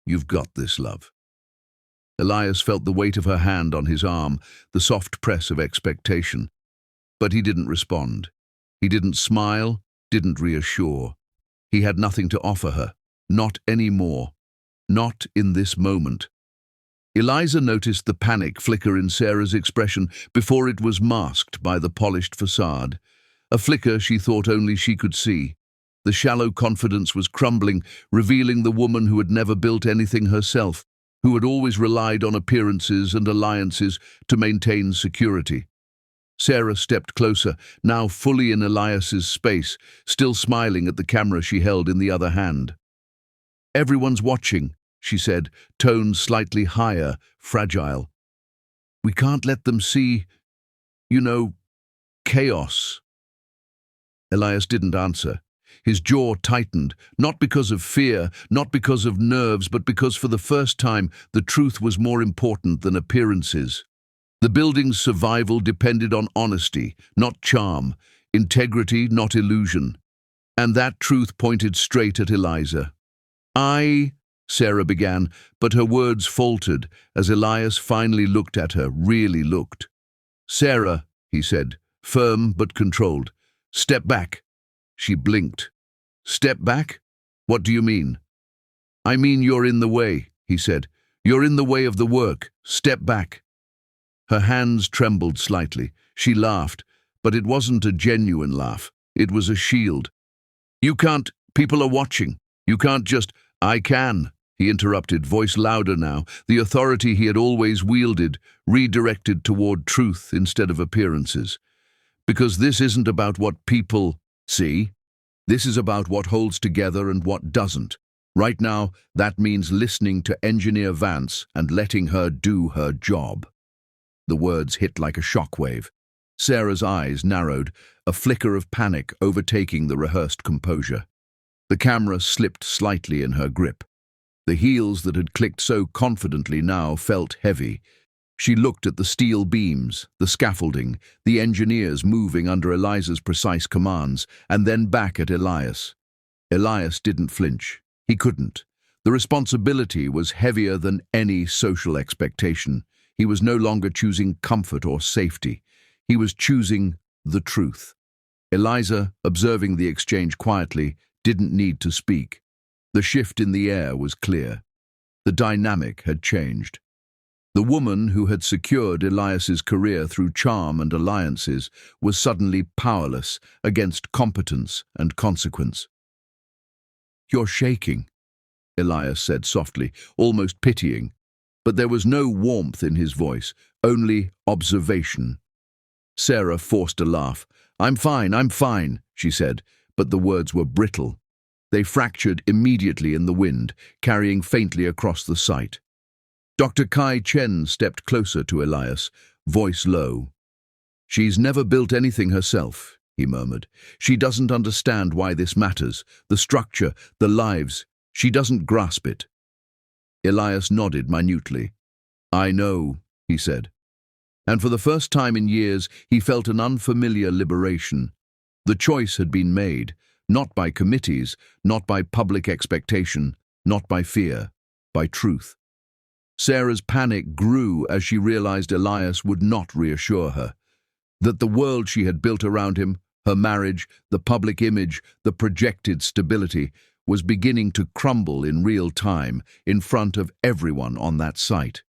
S1: You've got this, love." Elias felt the weight of her hand on his arm, the soft press of expectation. But he didn't respond. He didn't smile, didn't reassure. He had nothing to offer her, not anymore, not in this moment. Eliza noticed the panic flicker in Sarah's expression before it was masked by the polished facade, a flicker she thought only she could see. The shallow confidence was crumbling, revealing the woman who had never built anything herself, who had always relied on appearances and alliances to maintain security. Sarah stepped closer, now fully in Elias's space, still smiling at the camera she held in the other hand. "Everyone's watching," she said, tone slightly higher, fragile. "We can't let them see, chaos." Elias didn't answer. His jaw tightened, not because of fear, not because of nerves, but because for the first time the truth was more important than appearances. The building's survival depended on honesty, not charm, integrity, not illusion. And that truth pointed straight at Eliza. Sarah began, but her words faltered as Elias finally looked at her, really looked. "Sarah," he said, firm but controlled. "Step back." She blinked. "Step back? What do you mean?" "I mean you're in the way," he said. "You're in the way of the work. Step back." Her hands trembled slightly. She laughed, but it wasn't a genuine laugh. It was a shield. "You can't. People are watching. You can't just—" "I can," he interrupted, voice louder now, the authority he had always wielded, redirected toward truth instead of appearances. "Because this isn't about what people see. This is about what holds together and what doesn't. Right now, that means listening to Engineer Vance and letting her do her job." The words hit like a shockwave. Sarah's eyes narrowed, a flicker of panic overtaking the rehearsed composure. The camera slipped slightly in her grip. The heels that had clicked so confidently now felt heavy. She looked at the steel beams, the scaffolding, the engineers moving under Eliza's precise commands, and then back at Elias. Elias didn't flinch. He couldn't. The responsibility was heavier than any social expectation. He was no longer choosing comfort or safety. He was choosing the truth. Eliza, observing the exchange quietly, didn't need to speak. The shift in the air was clear. The dynamic had changed. The woman who had secured Elias's career through charm and alliances was suddenly powerless against competence and consequence. "You're shaking," Elias said softly, almost pitying. But there was no warmth in his voice, only observation. Sarah forced a laugh. I'm fine," she said, but the words were brittle. They fractured immediately in the wind, carrying faintly across the site. Dr. Kai Chen stepped closer to Elias, voice low. "She's never built anything herself," he murmured. "She doesn't understand why this matters, the structure, the lives. She doesn't grasp it." Elias nodded minutely. "I know," he said. And for the first time in years, he felt an unfamiliar liberation. The choice had been made, not by committees, not by public expectation, not by fear, by truth. Sarah's panic grew as she realized Elias would not reassure her, that the world she had built around him, her marriage, the public image, the projected stability, was beginning to crumble in real time in front of everyone on that site.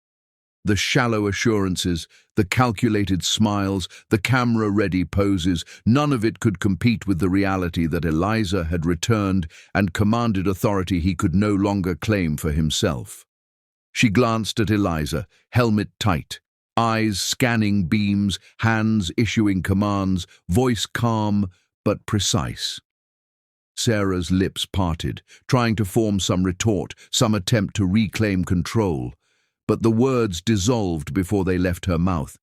S1: The shallow assurances, the calculated smiles, the camera-ready poses, none of it could compete with the reality that Eliza had returned and commanded authority he could no longer claim for himself. She glanced at Eliza, helmet tight, eyes scanning beams, hands issuing commands, voice calm but precise. Sarah's lips parted, trying to form some retort, some attempt to reclaim control. But the words dissolved before they left her mouth.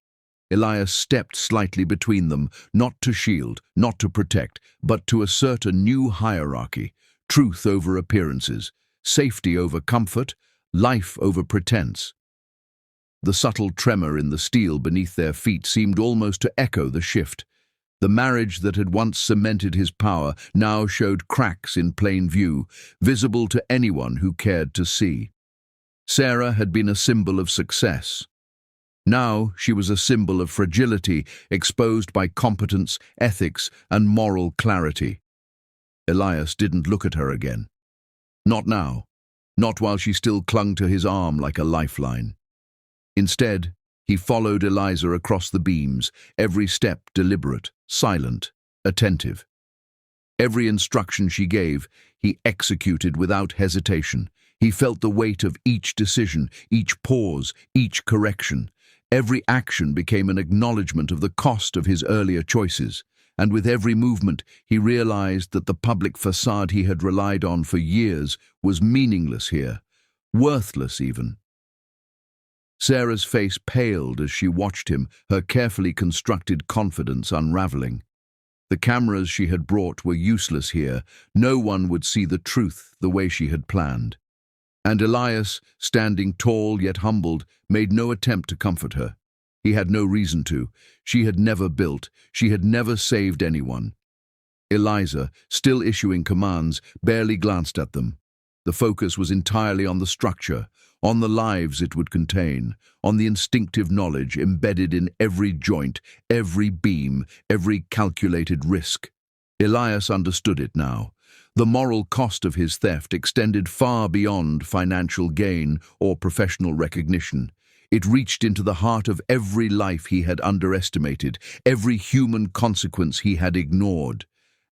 S1: Elias stepped slightly between them, not to shield, not to protect, but to assert a new hierarchy, truth over appearances, safety over comfort, life over pretense. The subtle tremor in the steel beneath their feet seemed almost to echo the shift. The marriage that had once cemented his power now showed cracks in plain view, visible to anyone who cared to see. Sarah had been a symbol of success. Now she was a symbol of fragility, exposed by competence, ethics, and moral clarity. Elias didn't look at her again. Not now. Not while she still clung to his arm like a lifeline. Instead, he followed Eliza across the beams, every step deliberate, silent, attentive. Every instruction she gave, he executed without hesitation. He felt the weight of each decision, each pause, each correction. Every action became an acknowledgement of the cost of his earlier choices, and with every movement he realized that the public facade he had relied on for years was meaningless here, worthless even. Sarah's face paled as she watched him, her carefully constructed confidence unraveling. The cameras she had brought were useless here. No one would see the truth the way she had planned. And Elias, standing tall yet humbled, made no attempt to comfort her. He had no reason to. She had never built, she had never saved anyone. Eliza, still issuing commands, barely glanced at them. The focus was entirely on the structure, on the lives it would contain, on the instinctive knowledge embedded in every joint, every beam, every calculated risk. Elias understood it now. The moral cost of his theft extended far beyond financial gain or professional recognition. It reached into the heart of every life he had underestimated, every human consequence he had ignored.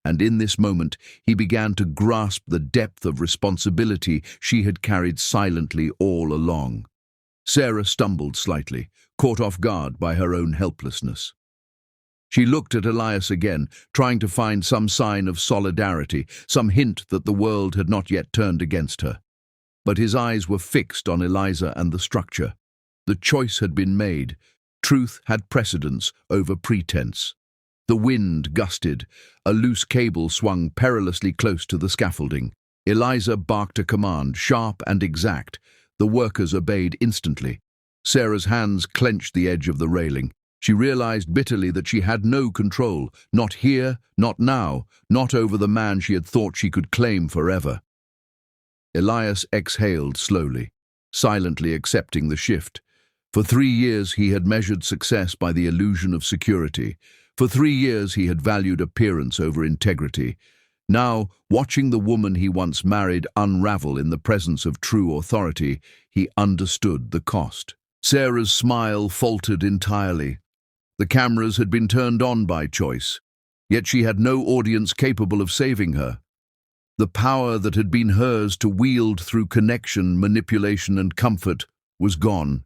S1: And in this moment, he began to grasp the depth of responsibility she had carried silently all along. Sarah stumbled slightly, caught off guard by her own helplessness. She looked at Elias again, trying to find some sign of solidarity, some hint that the world had not yet turned against her. But his eyes were fixed on Eliza and the structure. The choice had been made. Truth had precedence over pretense. The wind gusted. A loose cable swung perilously close to the scaffolding. Eliza barked a command, sharp and exact. The workers obeyed instantly. Sarah's hands clenched the edge of the railing. She realized bitterly that she had no control, not here, not now, not over the man she had thought she could claim forever. Elias exhaled slowly, silently accepting the shift. For 3 years he had measured success by the illusion of security. For 3 years he had valued appearance over integrity. Now, watching the woman he once married unravel in the presence of true authority, he understood the cost. Sarah's smile faltered entirely. The cameras had been turned on by choice, yet she had no audience capable of saving her. The power that had been hers to wield through connection, manipulation, and comfort was gone.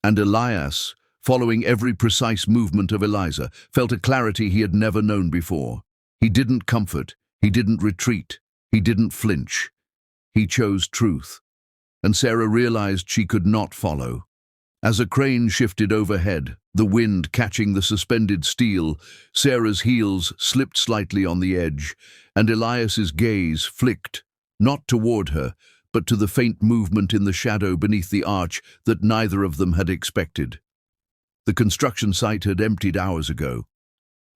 S1: And Elias, following every precise movement of Eliza, felt a clarity he had never known before. He didn't comfort, he didn't retreat. He didn't flinch. He chose truth. And Sarah realized she could not follow. As a crane shifted overhead, the wind catching the suspended steel, Sarah's heels slipped slightly on the edge, and Elias's gaze flicked, not toward her, but to the faint movement in the shadow beneath the arch that neither of them had expected. The construction site had emptied hours ago.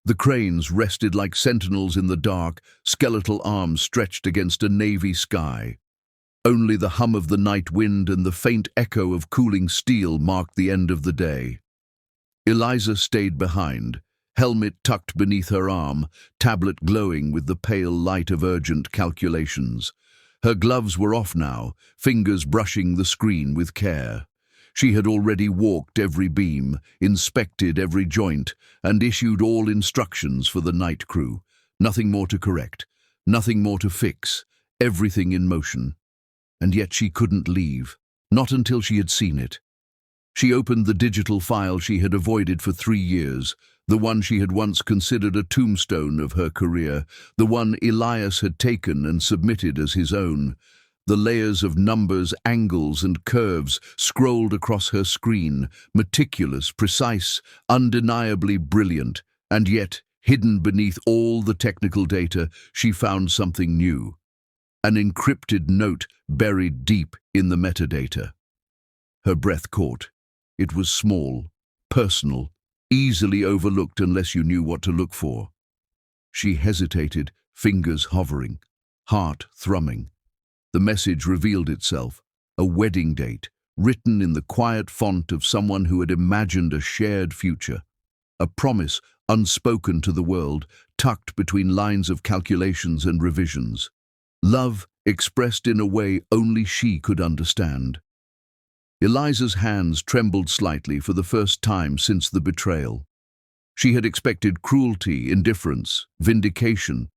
S1: The cranes rested like sentinels in the dark, skeletal arms stretched against a navy sky. Only the hum of the night wind and the faint echo of cooling steel marked the end of the day. Eliza stayed behind, helmet tucked beneath her arm, tablet glowing with the pale light of urgent calculations. Her gloves were off now, fingers brushing the screen with care. She had already walked every beam, inspected every joint, and issued all instructions for the night crew. Nothing more to correct, nothing more to fix, everything in motion. And yet she couldn't leave, not until she had seen it. She opened the digital file she had avoided for 3 years, the one she had once considered a tombstone of her career, the one Elias had taken and submitted as his own. The layers of numbers, angles, and curves scrolled across her screen, meticulous, precise, undeniably brilliant, and yet, hidden beneath all the technical data, she found something new. An encrypted note buried deep in the metadata. Her breath caught. It was small, personal, easily overlooked unless you knew what to look for. She hesitated, fingers hovering, heart thrumming. The message revealed itself, a wedding date, written in the quiet font of someone who had imagined a shared future. A promise unspoken to the world, tucked between lines of calculations and revisions. Love expressed in a way only she could understand. Eliza's hands trembled slightly for the first time since the betrayal. She had expected cruelty, indifference, vindication.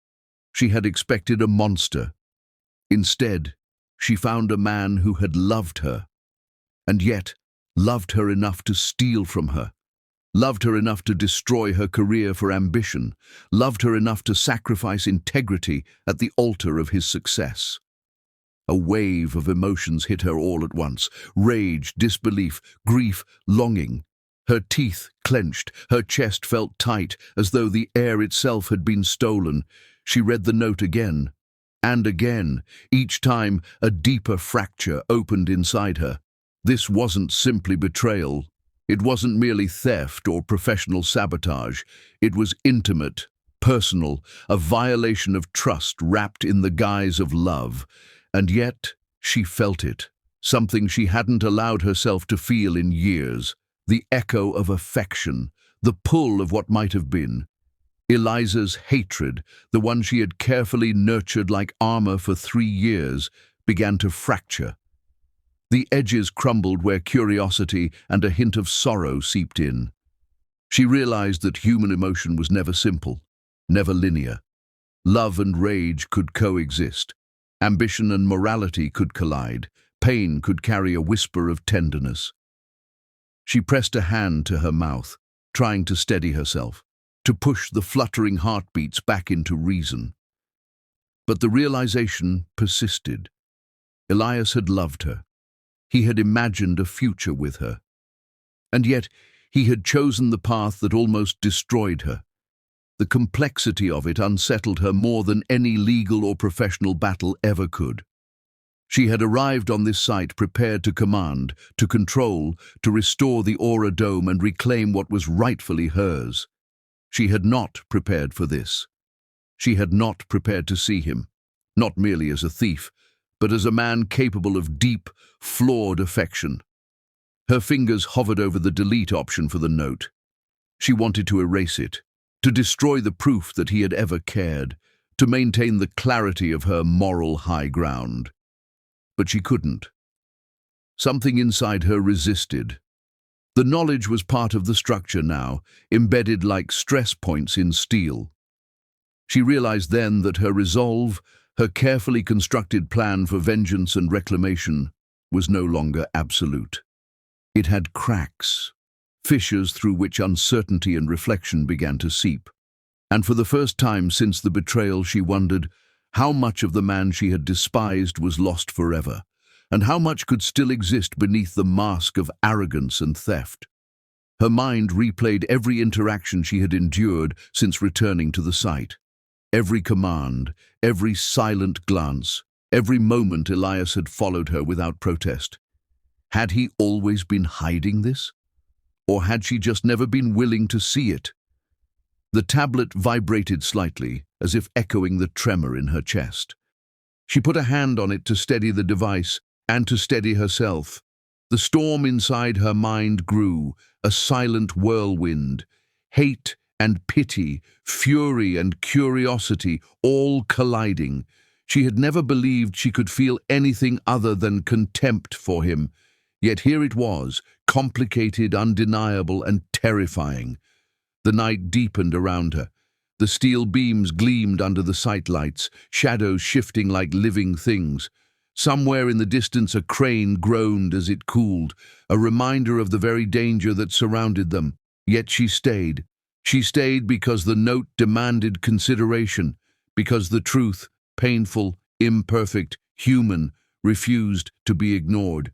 S1: She had expected a monster. Instead, she found a man who had loved her, and yet loved her enough to steal from her, loved her enough to destroy her career for ambition, loved her enough to sacrifice integrity at the altar of his success. A wave of emotions hit her all at once, rage, disbelief, grief, longing. Her teeth clenched, her chest felt tight, as though the air itself had been stolen. She read the note again, and again, each time a deeper fracture opened inside her. This wasn't simply betrayal. It wasn't merely theft or professional sabotage. It was intimate, personal, a violation of trust wrapped in the guise of love. And yet, she felt it, something she hadn't allowed herself to feel in years, the echo of affection, the pull of what might have been. Eliza's hatred, the one she had carefully nurtured like armor for 3 years, began to fracture. The edges crumbled where curiosity and a hint of sorrow seeped in. She realized that human emotion was never simple, never linear. Love and rage could coexist. Ambition and morality could collide. Pain could carry a whisper of tenderness. She pressed a hand to her mouth, trying to steady herself, to push the fluttering heartbeats back into reason. But the realization persisted. Elias had loved her. He had imagined a future with her. And yet, he had chosen the path that almost destroyed her. The complexity of it unsettled her more than any legal or professional battle ever could. She had arrived on this site prepared to command, to control, to restore the Aura Dome and reclaim what was rightfully hers. She had not prepared for this. She had not prepared to see him, not merely as a thief, but as a man capable of deep, flawed affection. Her fingers hovered over the delete option for the note. She wanted to erase it, to destroy the proof that he had ever cared, to maintain the clarity of her moral high ground. But she couldn't. Something inside her resisted. The knowledge was part of the structure now, embedded like stress points in steel. She realized then that her resolve, her carefully constructed plan for vengeance and reclamation, was no longer absolute. It had cracks, fissures through which uncertainty and reflection began to seep. And for the first time since the betrayal, she wondered, How much of the man she had despised was lost forever, and how much could still exist beneath the mask of arrogance and theft? Her mind replayed every interaction she had endured since returning to the site. Every command, every silent glance, every moment Elias had followed her without protest. Had he always been hiding this? Or had she just never been willing to see it? The tablet vibrated slightly, as if echoing the tremor in her chest. She put a hand on it to steady the device and to steady herself. The storm inside her mind grew, a silent whirlwind. Hate and pity, fury and curiosity, all colliding. She had never believed she could feel anything other than contempt for him. Yet here it was, complicated, undeniable, and terrifying. The night deepened around her. The steel beams gleamed under the sightlights, shadows shifting like living things. Somewhere in the distance a crane groaned as it cooled, a reminder of the very danger that surrounded them. Yet she stayed. She stayed because the note demanded consideration, because the truth, painful, imperfect, human, refused to be ignored.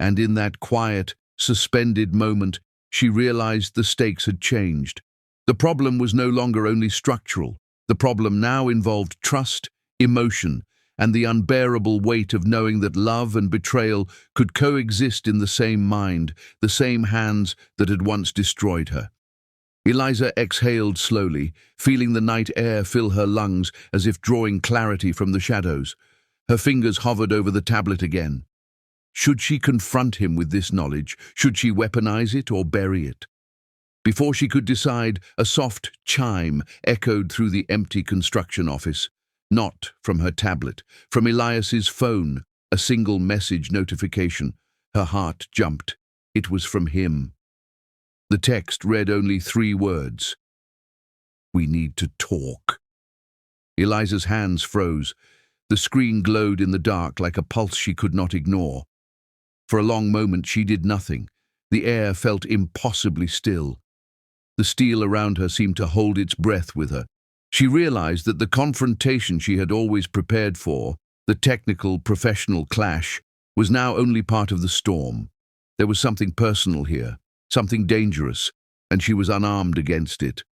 S1: And in that quiet, suspended moment, she realized the stakes had changed. The problem was no longer only structural. The problem now involved trust, emotion, and the unbearable weight of knowing that love and betrayal could coexist in the same mind, the same hands that had once destroyed her. Eliza exhaled slowly, feeling the night air fill her lungs as if drawing clarity from the shadows. Her fingers hovered over the tablet again. Should she confront him with this knowledge? Should she weaponize it or bury it? Before she could decide, a soft chime echoed through the empty construction office. Not from her tablet, from Elias's phone, a single message notification. Her heart jumped. It was from him. The text read only 3 words. "We need to talk." Eliza's hands froze. The screen glowed in the dark like a pulse she could not ignore. For a long moment she did nothing. The air felt impossibly still. The steel around her seemed to hold its breath with her. She realized that the confrontation she had always prepared for, the technical, professional clash, was now only part of the storm. There was something personal here, something dangerous, and she was unarmed against it.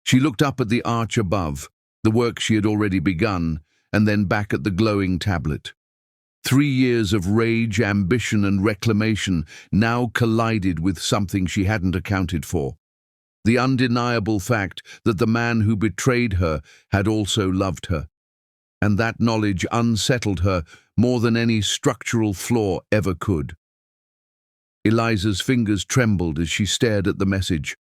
S1: She looked up at the arch above, the work she had already begun, and then back at the glowing tablet. 3 years of rage, ambition, and reclamation now collided with something she hadn't accounted for. The undeniable fact that the man who betrayed her had also loved her. And that knowledge unsettled her more than any structural flaw ever could. Eliza's fingers trembled as she stared at the message.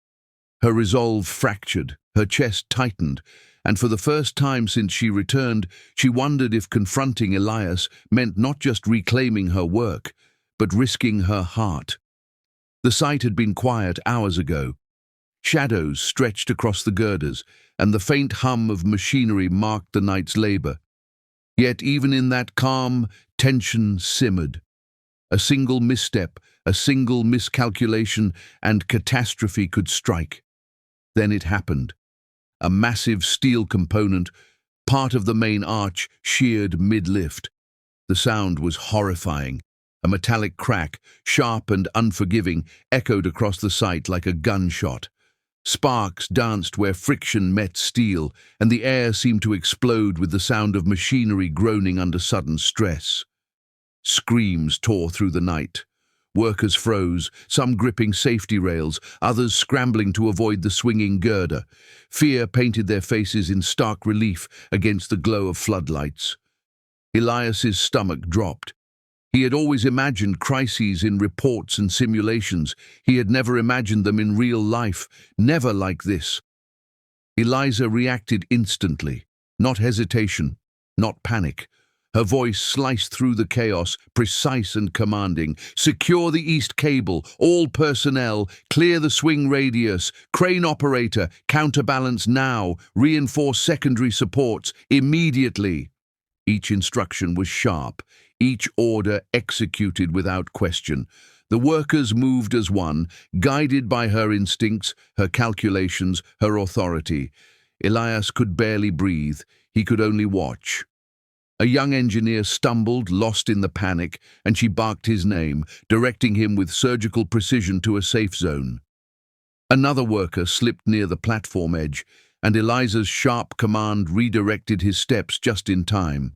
S1: Her resolve fractured, her chest tightened, and for the first time since she returned, she wondered if confronting Elias meant not just reclaiming her work, but risking her heart. The site had been quiet hours ago. Shadows stretched across the girders, and the faint hum of machinery marked the night's labor. Yet even in that calm, tension simmered. A single misstep, a single miscalculation, and catastrophe could strike. Then it happened. A massive steel component, part of the main arch, sheared mid-lift. The sound was horrifying. A metallic crack, sharp and unforgiving, echoed across the site like a gunshot. Sparks danced where friction met steel, and the air seemed to explode with the sound of machinery groaning under sudden stress. Screams tore through the night. Workers froze, some gripping safety rails, others scrambling to avoid the swinging girder. Fear painted their faces in stark relief against the glow of floodlights. Elias's stomach dropped. He had always imagined crises in reports and simulations. He had never imagined them in real life, never like this. Eliza reacted instantly, not hesitation, not panic. Her voice sliced through the chaos, precise and commanding. "Secure the east cable, all personnel, clear the swing radius, crane operator, counterbalance now, reinforce secondary supports, immediately." Each instruction was sharp, each order executed without question. The workers moved as one, guided by her instincts, her calculations, her authority. Elias could barely breathe. He could only watch. A young engineer stumbled, lost in the panic, and she barked his name, directing him with surgical precision to a safe zone. Another worker slipped near the platform edge, and Eliza's sharp command redirected his steps just in time.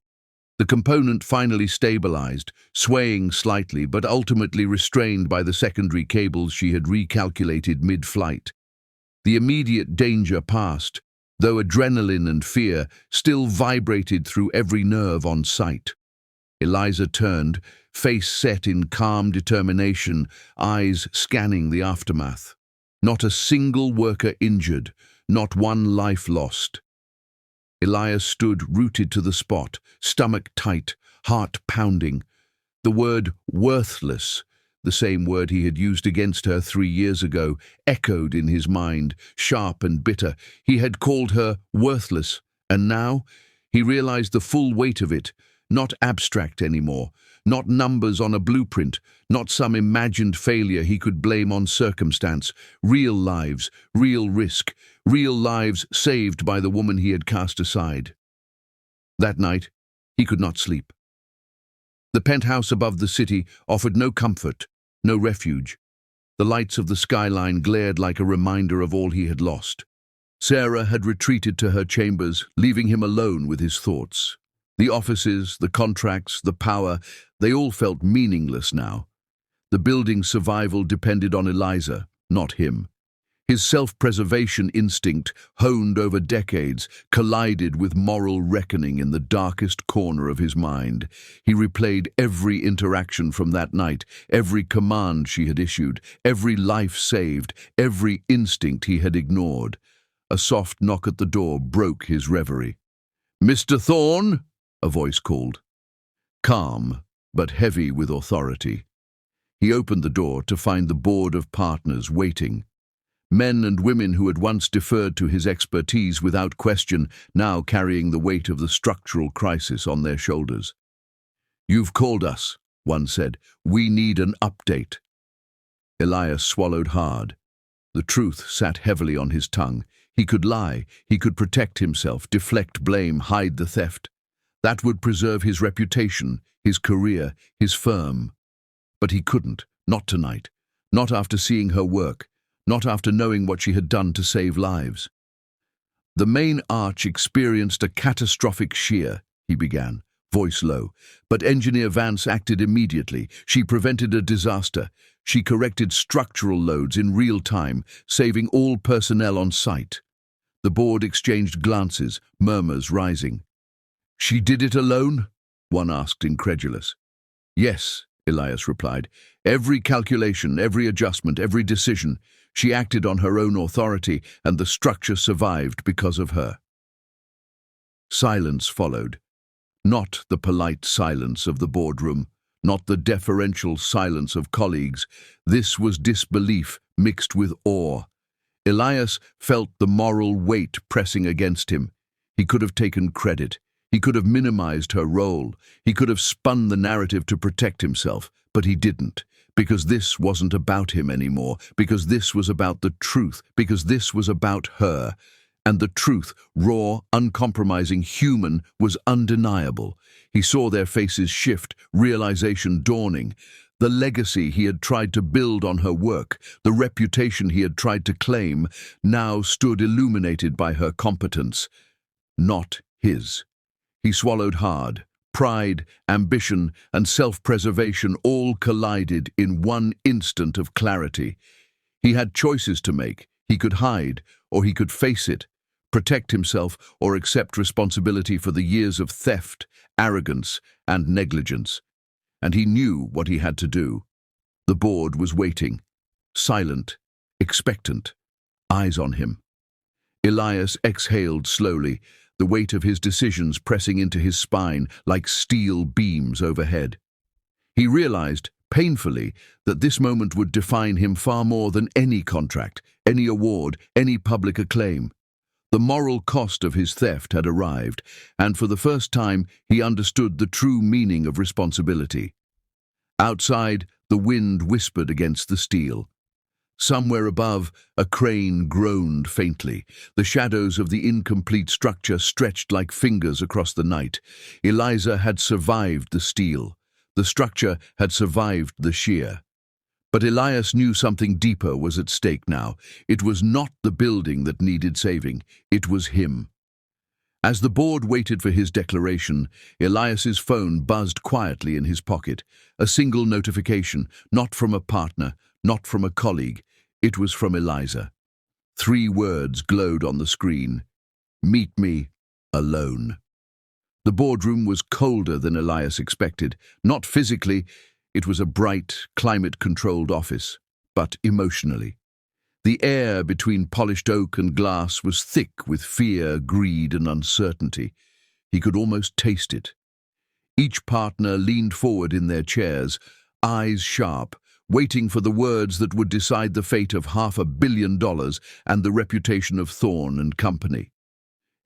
S1: The component finally stabilized, swaying slightly, but ultimately restrained by the secondary cables she had recalculated mid-flight. The immediate danger passed, though adrenaline and fear still vibrated through every nerve on site. Eliza turned, face set in calm determination, eyes scanning the aftermath. Not a single worker injured, not one life lost. Elias stood rooted to the spot, stomach tight, heart pounding. The word worthless, the same word he had used against her 3 years ago, echoed in his mind, sharp and bitter. He had called her worthless, and now he realized the full weight of it, not abstract anymore, not numbers on a blueprint, not some imagined failure he could blame on circumstance. Real lives, real risk, real lives saved by the woman he had cast aside. That night, he could not sleep. The penthouse above the city offered no comfort, no refuge. The lights of the skyline glared like a reminder of all he had lost. Sarah had retreated to her chambers, leaving him alone with his thoughts. The offices, the contracts, the power, they all felt meaningless now. The building's survival depended on Eliza, not him. His self-preservation instinct, honed over decades, collided with moral reckoning in the darkest corner of his mind. He replayed every interaction from that night, every command she had issued, every life saved, every instinct he had ignored. A soft knock at the door broke his reverie. "Mr. Thorne?" a voice called. Calm, but heavy with authority. He opened the door to find the board of partners waiting. Men and women who had once deferred to his expertise without question, now carrying the weight of the structural crisis on their shoulders. "You've called us," one said. "We need an update." Elias swallowed hard. The truth sat heavily on his tongue. He could lie, he could protect himself, deflect blame, hide the theft. That would preserve his reputation, his career, his firm. But he couldn't, not tonight, not after seeing her work, not after knowing what she had done to save lives. "The main arch experienced a catastrophic shear," he began, voice low. "But Engineer Vance acted immediately. She prevented a disaster. She corrected structural loads in real time, saving all personnel on site." The board exchanged glances, murmurs rising. "She did it alone?" one asked, incredulous. "Yes," Elias replied. "Every calculation, every adjustment, every decision. She acted on her own authority, and the structure survived because of her." Silence followed. Not the polite silence of the boardroom, not the deferential silence of colleagues. This was disbelief mixed with awe. Elias felt the moral weight pressing against him. He could have taken credit. He could have minimized her role. He could have spun the narrative to protect himself, but he didn't, because this wasn't about him anymore, because this was about the truth, because this was about her. And the truth, raw, uncompromising, human, was undeniable. He saw their faces shift, realization dawning. The legacy he had tried to build on her work, the reputation he had tried to claim, now stood illuminated by her competence. Not his. He swallowed hard. Pride, ambition, and self-preservation all collided in one instant of clarity. He had choices to make. He could hide, or he could face it, protect himself, or accept responsibility for the years of theft, arrogance, and negligence. And he knew what he had to do. The board was waiting, silent, expectant, eyes on him. Elias exhaled slowly, the weight of his decisions pressing into his spine like steel beams overhead. He realized, painfully, that this moment would define him far more than any contract, any award, any public acclaim. The moral cost of his theft had arrived, and for the first time he understood the true meaning of responsibility. Outside, the wind whispered against the steel. Somewhere above, a crane groaned faintly. The shadows of the incomplete structure stretched like fingers across the night. Eliza had survived the steel. The structure had survived the shear. But Elias knew something deeper was at stake now. It was not the building that needed saving. It was him. As the board waited for his declaration, Elias's phone buzzed quietly in his pocket. A single notification, not from a partner, not from a colleague. It was from Eliza. 3 words glowed on the screen. "Meet me alone." The boardroom was colder than Elias expected. Not physically, it was a bright, climate-controlled office, but emotionally. The air between polished oak and glass was thick with fear, greed, and uncertainty. He could almost taste it. Each partner leaned forward in their chairs, eyes sharp, waiting for the words that would decide the fate of $500 million and the reputation of Thorne and Company.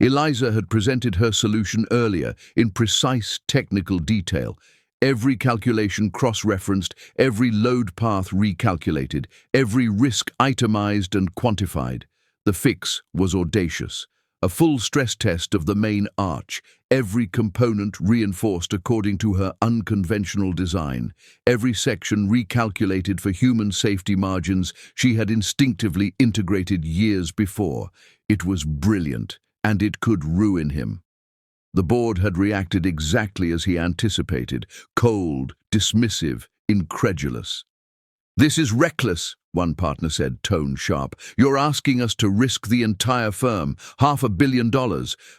S1: Eliza had presented her solution earlier in precise technical detail. Every calculation cross-referenced, every load path recalculated, every risk itemized and quantified. The fix was audacious. A full stress test of the main arch, every component reinforced according to her unconventional design, every section recalculated for human safety margins she had instinctively integrated years before. It was brilliant, and it could ruin him. The board had reacted exactly as he anticipated, cold, dismissive, incredulous. "This is reckless," one partner said, tone sharp. "You're asking us to risk the entire firm, $500 million,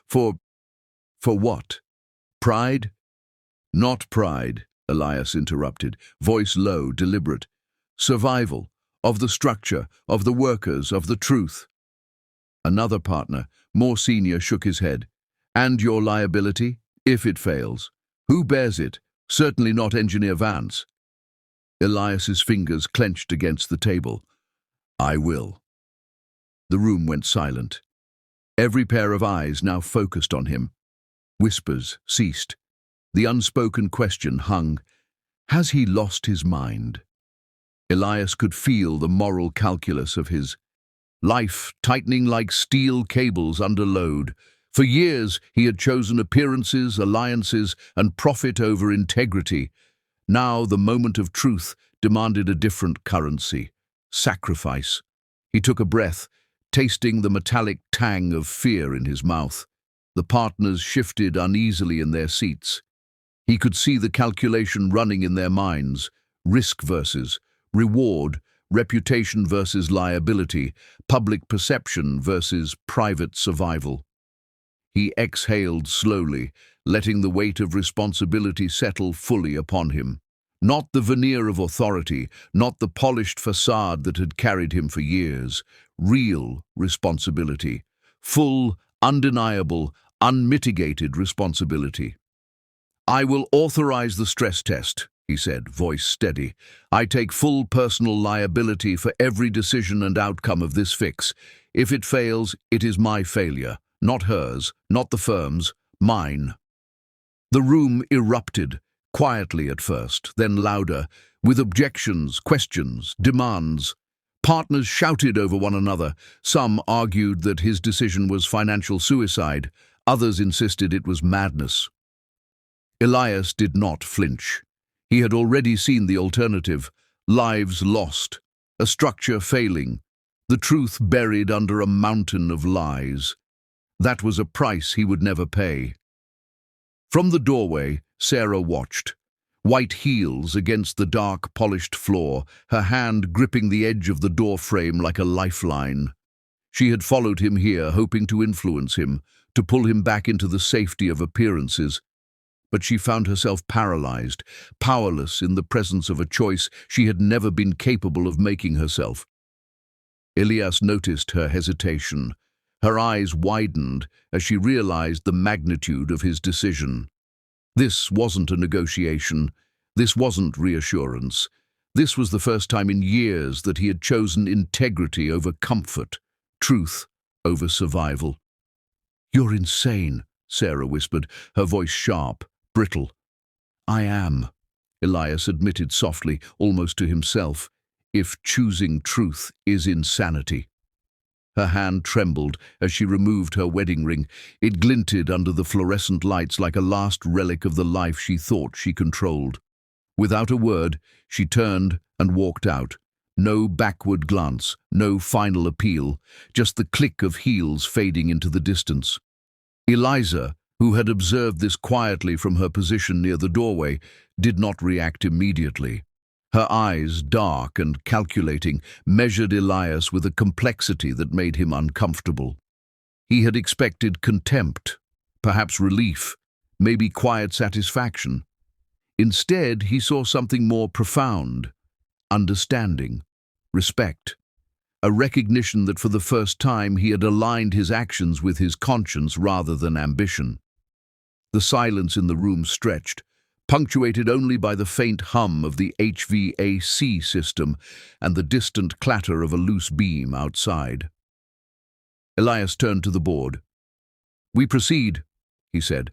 S1: for what? Pride?" "Not pride," Elias interrupted, voice low, deliberate. "Survival, of the structure, of the workers, of the truth." Another partner, more senior, shook his head. "And your liability, if it fails? Who bears it? Certainly not Engineer Vance." Elias's fingers clenched against the table. "I will." The room went silent. Every pair of eyes now focused on him. Whispers ceased. The unspoken question hung. Has he lost his mind? Elias could feel the moral calculus of his life tightening like steel cables under load. For years he had chosen appearances, alliances, and profit over integrity. Now the moment of truth demanded a different currency: sacrifice. He took a breath, tasting the metallic tang of fear in his mouth. The partners shifted uneasily in their seats. He could see the calculation running in their minds: risk versus reward, reputation versus liability, public perception versus private survival. He exhaled slowly, letting the weight of responsibility settle fully upon him. Not the veneer of authority, not the polished facade that had carried him for years. Real responsibility. Full, undeniable, unmitigated responsibility. "I will authorize the stress test," he said, voice steady. "I take full personal liability for every decision and outcome of this fix. If it fails, it is my failure. Not hers, not the firm's, mine." The room erupted, quietly at first, then louder, with objections, questions, demands. Partners shouted over one another. Some argued that his decision was financial suicide. Others insisted it was madness. Elias did not flinch. He had already seen the alternative: lives lost, a structure failing, the truth buried under a mountain of lies. That was a price he would never pay. From the doorway, Sarah watched. White heels against the dark, polished floor, her hand gripping the edge of the door frame like a lifeline. She had followed him here, hoping to influence him, to pull him back into the safety of appearances. But she found herself paralyzed, powerless in the presence of a choice she had never been capable of making herself. Elias noticed her hesitation. Her eyes widened as she realized the magnitude of his decision. This wasn't a negotiation. This wasn't reassurance. This was the first time in years that he had chosen integrity over comfort, truth over survival. "You're insane," Sarah whispered, her voice sharp, brittle. "I am," Elias admitted softly, almost to himself. if choosing truth is insanity. Her hand trembled as she removed her wedding ring. It glinted under the fluorescent lights like a last relic of the life she thought she controlled. Without a word, she turned and walked out. No backward glance, no final appeal, just the click of heels fading into the distance. Eliza, who had observed this quietly from her position near the doorway, did not react immediately. Her eyes, dark and calculating, measured Elias with a complexity that made him uncomfortable. He had expected contempt, perhaps relief, maybe quiet satisfaction. Instead, he saw something more profound: understanding, respect, a recognition that for the first time he had aligned his actions with his conscience rather than ambition. The silence in the room stretched, punctuated only by the faint hum of the HVAC system and the distant clatter of a loose beam outside. Elias turned to the board. "We proceed," he said.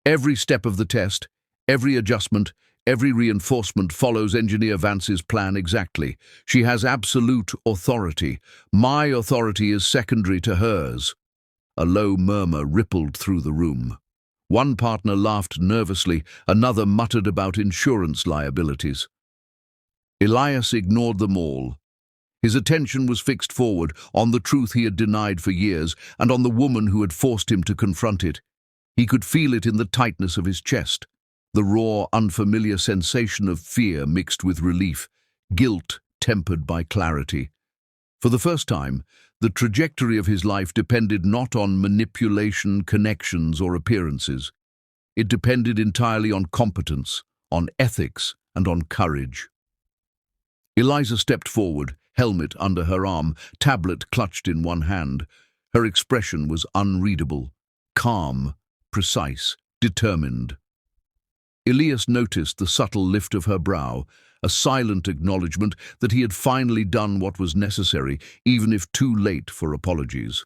S1: "Every step of the test, every adjustment, every reinforcement follows Engineer Vance's plan exactly. She has absolute authority. My authority is secondary to hers." A low murmur rippled through the room. One partner laughed nervously, another muttered about insurance liabilities. Elias ignored them all. His attention was fixed forward, on the truth he had denied for years, and on the woman who had forced him to confront it. He could feel it in the tightness of his chest, the raw, unfamiliar sensation of fear mixed with relief, guilt tempered by clarity. For the first time, the trajectory of his life depended not on manipulation, connections, or appearances. It depended entirely on competence, on ethics, and on courage. Eliza stepped forward, helmet under her arm, tablet clutched in one hand. Her expression was unreadable, calm, precise, determined. Elias noticed the subtle lift of her brow, a silent acknowledgement that he had finally done what was necessary, even if too late for apologies.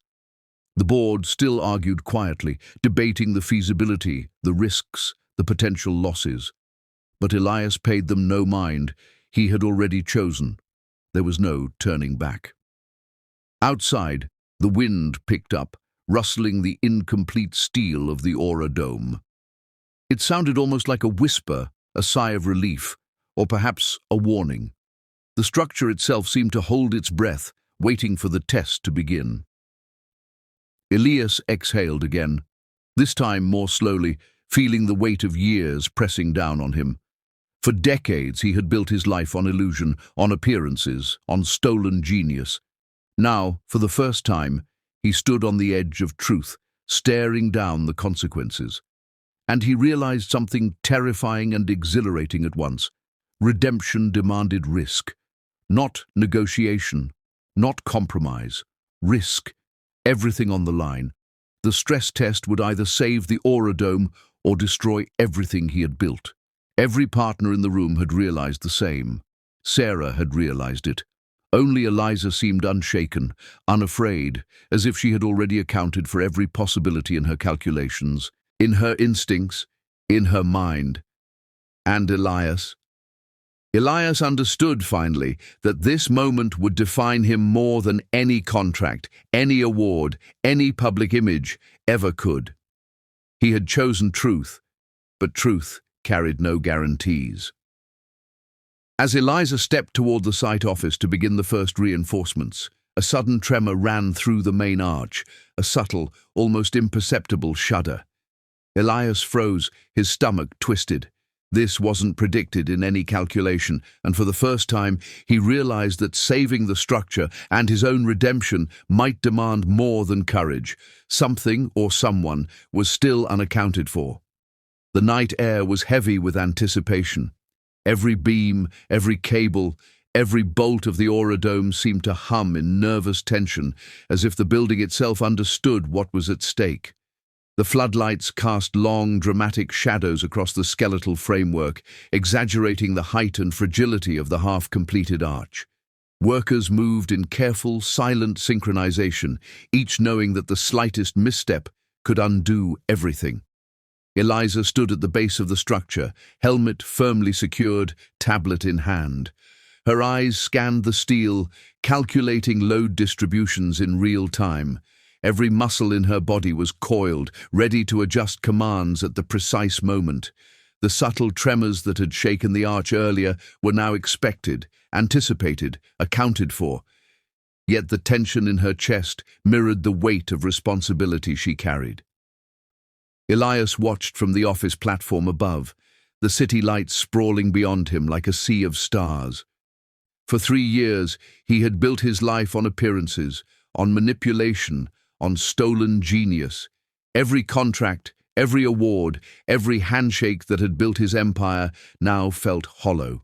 S1: The board still argued quietly, debating the feasibility, the risks, the potential losses. But Elias paid them no mind. He had already chosen. There was no turning back. Outside, the wind picked up, rustling the incomplete steel of the Aura dome. It sounded almost like a whisper, a sigh of relief, or perhaps a warning. The structure itself seemed to hold its breath, waiting for the test to begin. Elias exhaled again, this time more slowly, feeling the weight of years pressing down on him. For decades he had built his life on illusion, on appearances, on stolen genius. Now, for the first time, he stood on the edge of truth, staring down the consequences. And he realized something terrifying and exhilarating at once. Redemption demanded risk. Not negotiation, not compromise. Risk. Everything on the line. The stress test would either save the Aura Dome or destroy everything he had built. Every partner in the room had realized the same. Sarah had realized it. Only Eliza seemed unshaken, unafraid, as if she had already accounted for every possibility in her calculations, in her instincts, in her mind. And Elias understood finally that this moment would define him more than any contract, any award, any public image ever could. He had chosen truth, but truth carried no guarantees. As Eliza stepped toward the site office to begin the first reinforcements, a sudden tremor ran through the main arch, a subtle, almost imperceptible shudder. Elias froze, his stomach twisted. This wasn't predicted in any calculation, and for the first time he realized that saving the structure and his own redemption might demand more than courage. Something or someone was still unaccounted for. The night air was heavy with anticipation. Every beam, every cable, every bolt of the Aura Dome seemed to hum in nervous tension, as if the building itself understood what was at stake. The floodlights cast long, dramatic shadows across the skeletal framework, exaggerating the height and fragility of the half-completed arch. Workers moved in careful, silent synchronization, each knowing that the slightest misstep could undo everything. Eliza stood at the base of the structure, helmet firmly secured, tablet in hand. Her eyes scanned the steel, calculating load distributions in real time. Every muscle in her body was coiled, ready to adjust commands at the precise moment. The subtle tremors that had shaken the arch earlier were now expected, anticipated, accounted for. Yet the tension in her chest mirrored the weight of responsibility she carried. Elias watched from the office platform above, the city lights sprawling beyond him like a sea of stars. For 3 years, he had built his life on appearances, on manipulation, on stolen genius. Every contract, every award, every handshake that had built his empire now felt hollow.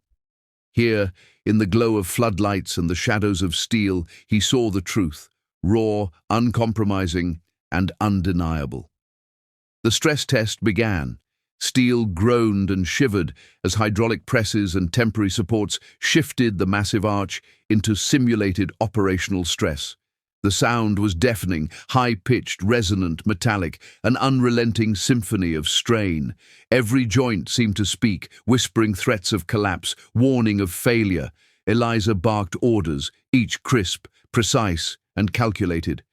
S1: Here, in the glow of floodlights and the shadows of steel, he saw the truth, raw, uncompromising, and undeniable. The stress test began. Steel groaned and shivered as hydraulic presses and temporary supports shifted the massive arch into simulated operational stress. The sound was deafening, high-pitched, resonant, metallic, an unrelenting symphony of strain. Every joint seemed to speak, whispering threats of collapse, warning of failure. Eliza barked orders, each crisp, precise, and calculated.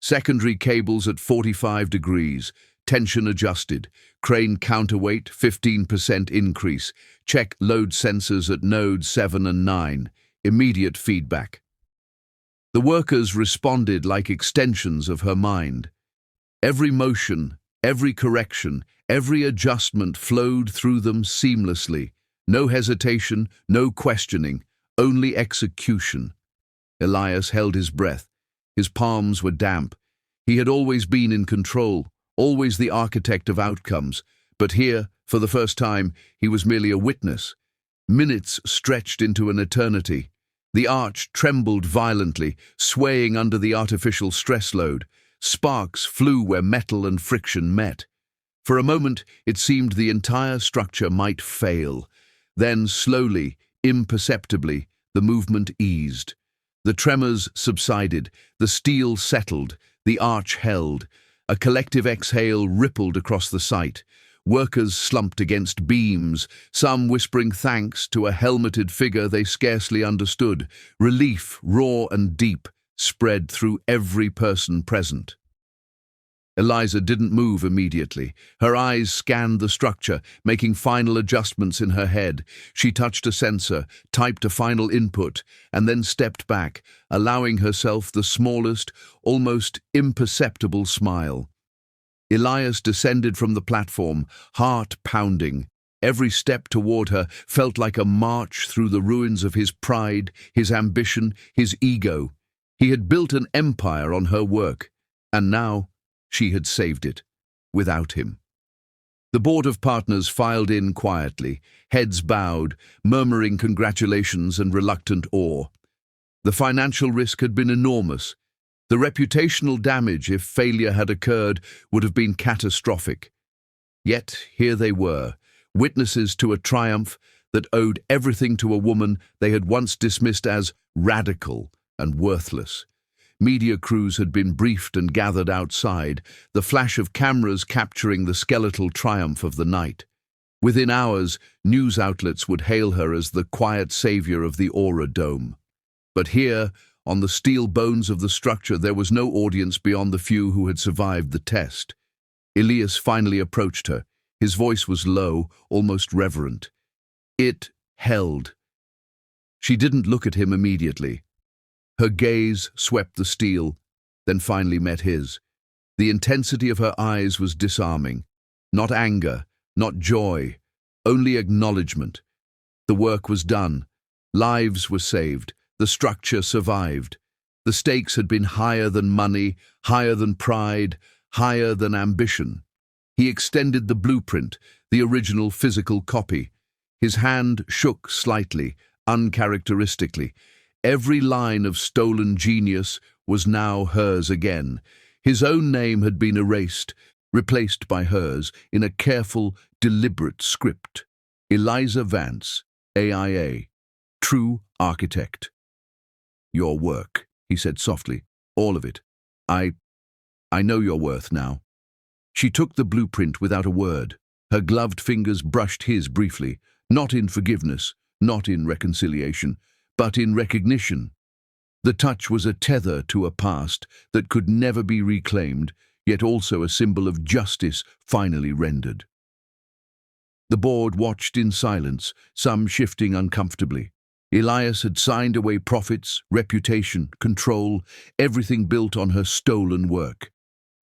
S1: Secondary cables at 45 degrees, tension adjusted, crane counterweight 15% increase, check load sensors at nodes 7 and 9, immediate feedback. The workers responded like extensions of her mind. Every motion, every correction, every adjustment flowed through them seamlessly. No hesitation, no questioning, only execution. Elias held his breath. His palms were damp. He had always been in control, always the architect of outcomes, but here, for the first time, he was merely a witness. Minutes stretched into an eternity. The arch trembled violently, swaying under the artificial stress load. Sparks flew where metal and friction met. For a moment, it seemed the entire structure might fail. Then, slowly, imperceptibly, the movement eased. The tremors subsided, the steel settled, the arch held. A collective exhale rippled across the site. Workers slumped against beams, some whispering thanks to a helmeted figure they scarcely understood. Relief, raw and deep, spread through every person present. Eliza didn't move immediately. Her eyes scanned the structure, making final adjustments in her head. She touched a sensor, typed a final input, and then stepped back, allowing herself the smallest, almost imperceptible smile. Elias descended from the platform, heart pounding. Every step toward her felt like a march through the ruins of his pride, his ambition, his ego. He had built an empire on her work, and now she had saved it, without him. The board of partners filed in quietly, heads bowed, murmuring congratulations and reluctant awe. The financial risk had been enormous. The reputational damage, if failure had occurred, would have been catastrophic. Yet here they were, witnesses to a triumph that owed everything to a woman they had once dismissed as radical and worthless. Media crews had been briefed and gathered outside, the flash of cameras capturing the skeletal triumph of the night. Within hours, news outlets would hail her as the quiet savior of the Aura Dome. But here, on the steel bones of the structure, there was no audience beyond the few who had survived the test. Elias finally approached her. His voice was low, almost reverent. It held. She didn't look at him immediately. Her gaze swept the steel, then finally met his. The intensity of her eyes was disarming. Not anger, not joy, only acknowledgement. The work was done. Lives were saved. The structure survived. The stakes had been higher than money, higher than pride, higher than ambition. He extended the blueprint, the original physical copy. His hand shook slightly, uncharacteristically. Every line of stolen genius was now hers again. His own name had been erased, replaced by hers in a careful, deliberate script. Eliza Vance, AIA, true architect. Your work, he said softly, all of it. I know your worth now. She took the blueprint without a word. Her gloved fingers brushed his briefly, not in forgiveness, not in reconciliation, but in recognition. The touch was a tether to a past that could never be reclaimed, yet also a symbol of justice finally rendered. The board watched in silence, some shifting uncomfortably. Elias had signed away profits, reputation, control, everything built on her stolen work.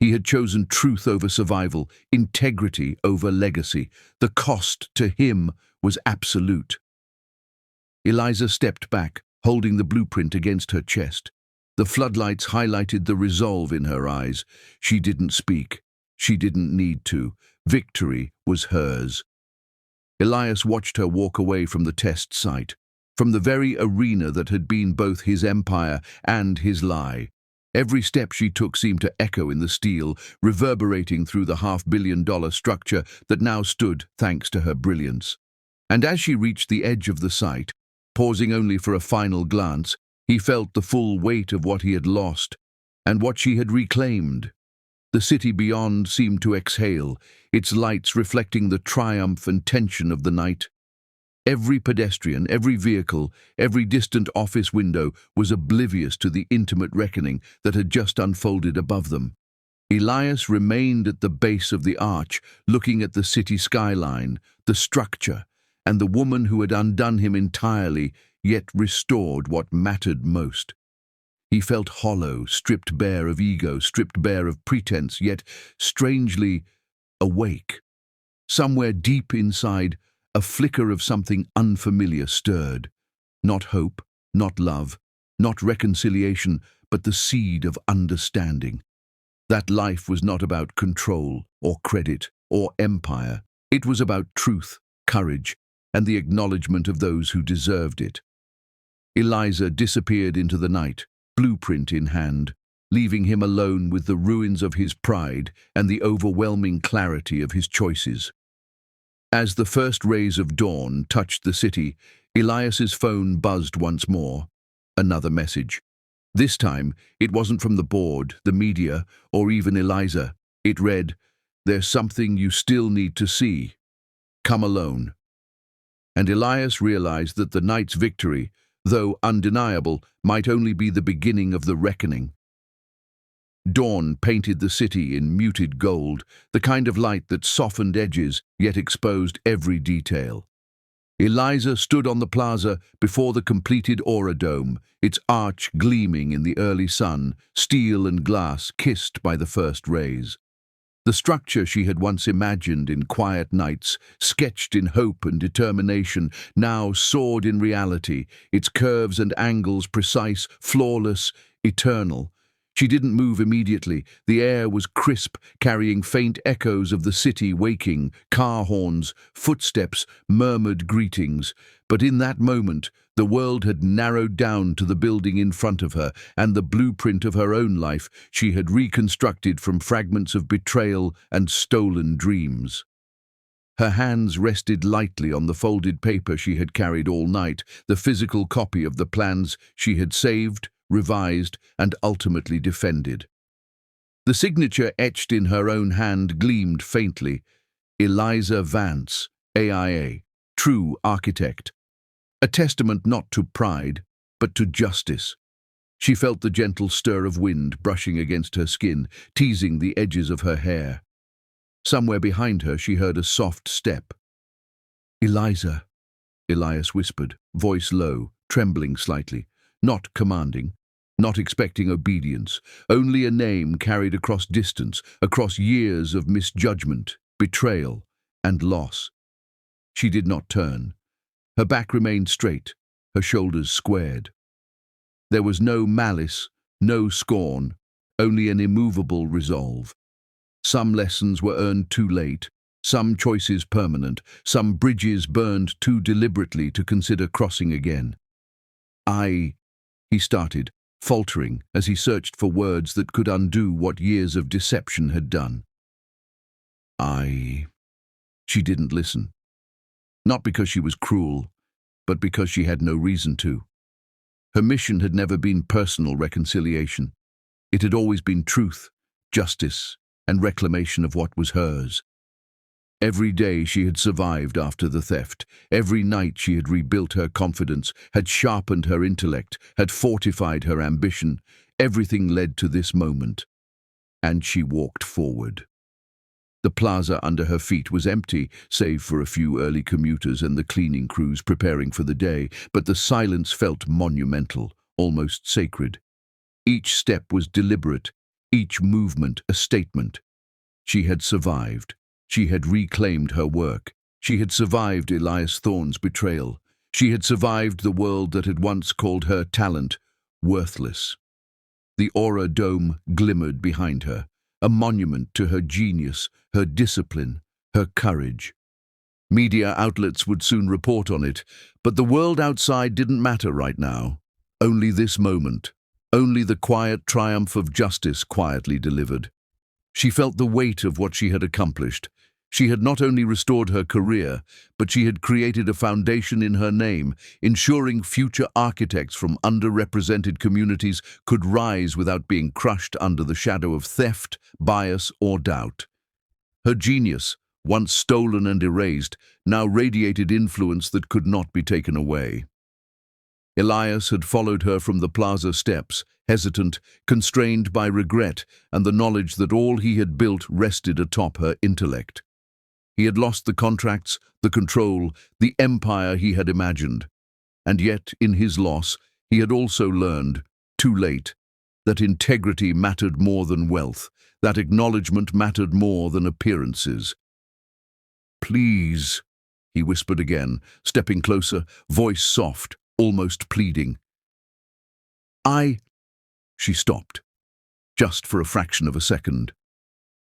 S1: He had chosen truth over survival, integrity over legacy. The cost to him was absolute. Eliza stepped back, holding the blueprint against her chest. The floodlights highlighted the resolve in her eyes. She didn't speak. She didn't need to. Victory was hers. Elias watched her walk away from the test site, from the very arena that had been both his empire and his lie. Every step she took seemed to echo in the steel, reverberating through the $500 million structure that now stood thanks to her brilliance. And as she reached the edge of the site, pausing only for a final glance, he felt the full weight of what he had lost and what she had reclaimed. The city beyond seemed to exhale, its lights reflecting the triumph and tension of the night. Every pedestrian, every vehicle, every distant office window was oblivious to the intimate reckoning that had just unfolded above them. Elias remained at the base of the arch, looking at the city skyline, the structure, and the woman who had undone him entirely, yet restored what mattered most. He felt hollow, stripped bare of ego, stripped bare of pretense, yet strangely awake. Somewhere deep inside, a flicker of something unfamiliar stirred. Not hope, not love, not reconciliation, but the seed of understanding. That life was not about control, or credit, or empire. It was about truth, courage, and the acknowledgement of those who deserved it. Eliza disappeared into the night, blueprint in hand, leaving him alone with the ruins of his pride and the overwhelming clarity of his choices. As the first rays of dawn touched the city, Elias's phone buzzed once more. Another message. This time, it wasn't from the board, the media, or even Eliza. It read, "There's something you still need to see. Come alone." And Elias realized that the night's victory, though undeniable, might only be the beginning of the reckoning. Dawn painted the city in muted gold, the kind of light that softened edges yet exposed every detail. Eliza stood on the plaza before the completed Aura Dome, its arch gleaming in the early sun, steel and glass kissed by the first rays. The structure she had once imagined in quiet nights, sketched in hope and determination, now soared in reality, its curves and angles precise, flawless, eternal. She didn't move immediately. The air was crisp, carrying faint echoes of the city waking, car horns, footsteps, murmured greetings. But in that moment, the world had narrowed down to the building in front of her, and the blueprint of her own life she had reconstructed from fragments of betrayal and stolen dreams. Her hands rested lightly on the folded paper she had carried all night, the physical copy of the plans she had saved, revised, and ultimately defended. The signature etched in her own hand gleamed faintly. Eliza Vance, AIA, true architect. A testament not to pride, but to justice. She felt the gentle stir of wind brushing against her skin, teasing the edges of her hair. Somewhere behind her she heard a soft step. "Eliza," Elias whispered, voice low, trembling slightly. Not commanding, not expecting obedience, only a name carried across distance, across years of misjudgment, betrayal, and loss. She did not turn. Her back remained straight, her shoulders squared. There was no malice, no scorn, only an immovable resolve. Some lessons were earned too late, some choices permanent, some bridges burned too deliberately to consider crossing again. He started, faltering as he searched for words that could undo what years of deception had done. She didn't listen. Not because she was cruel, but because she had no reason to. Her mission had never been personal reconciliation. It had always been truth, justice, and reclamation of what was hers. Every day she had survived after the theft. Every night she had rebuilt her confidence, had sharpened her intellect, had fortified her ambition. Everything led to this moment. And she walked forward. The plaza under her feet was empty, save for a few early commuters and the cleaning crews preparing for the day, but the silence felt monumental, almost sacred. Each step was deliberate, each movement a statement. She had survived. She had reclaimed her work. She had survived Elias Thorne's betrayal. She had survived the world that had once called her talent worthless. The Aura Dome glimmered behind her, a monument to her genius, her discipline, her courage. Media outlets would soon report on it, but the world outside didn't matter right now. Only this moment, only the quiet triumph of justice quietly delivered. She felt the weight of what she had accomplished. She had not only restored her career, but she had created a foundation in her name, ensuring future architects from underrepresented communities could rise without being crushed under the shadow of theft, bias, or doubt. Her genius, once stolen and erased, now radiated influence that could not be taken away. Elias had followed her from the plaza steps, hesitant, constrained by regret and the knowledge that all he had built rested atop her intellect. He had lost the contracts, the control, the empire he had imagined. And yet, in his loss, he had also learned, too late, that integrity mattered more than wealth, that acknowledgement mattered more than appearances. "Please," he whispered again, stepping closer, voice soft, almost pleading. She stopped, just for a fraction of a second.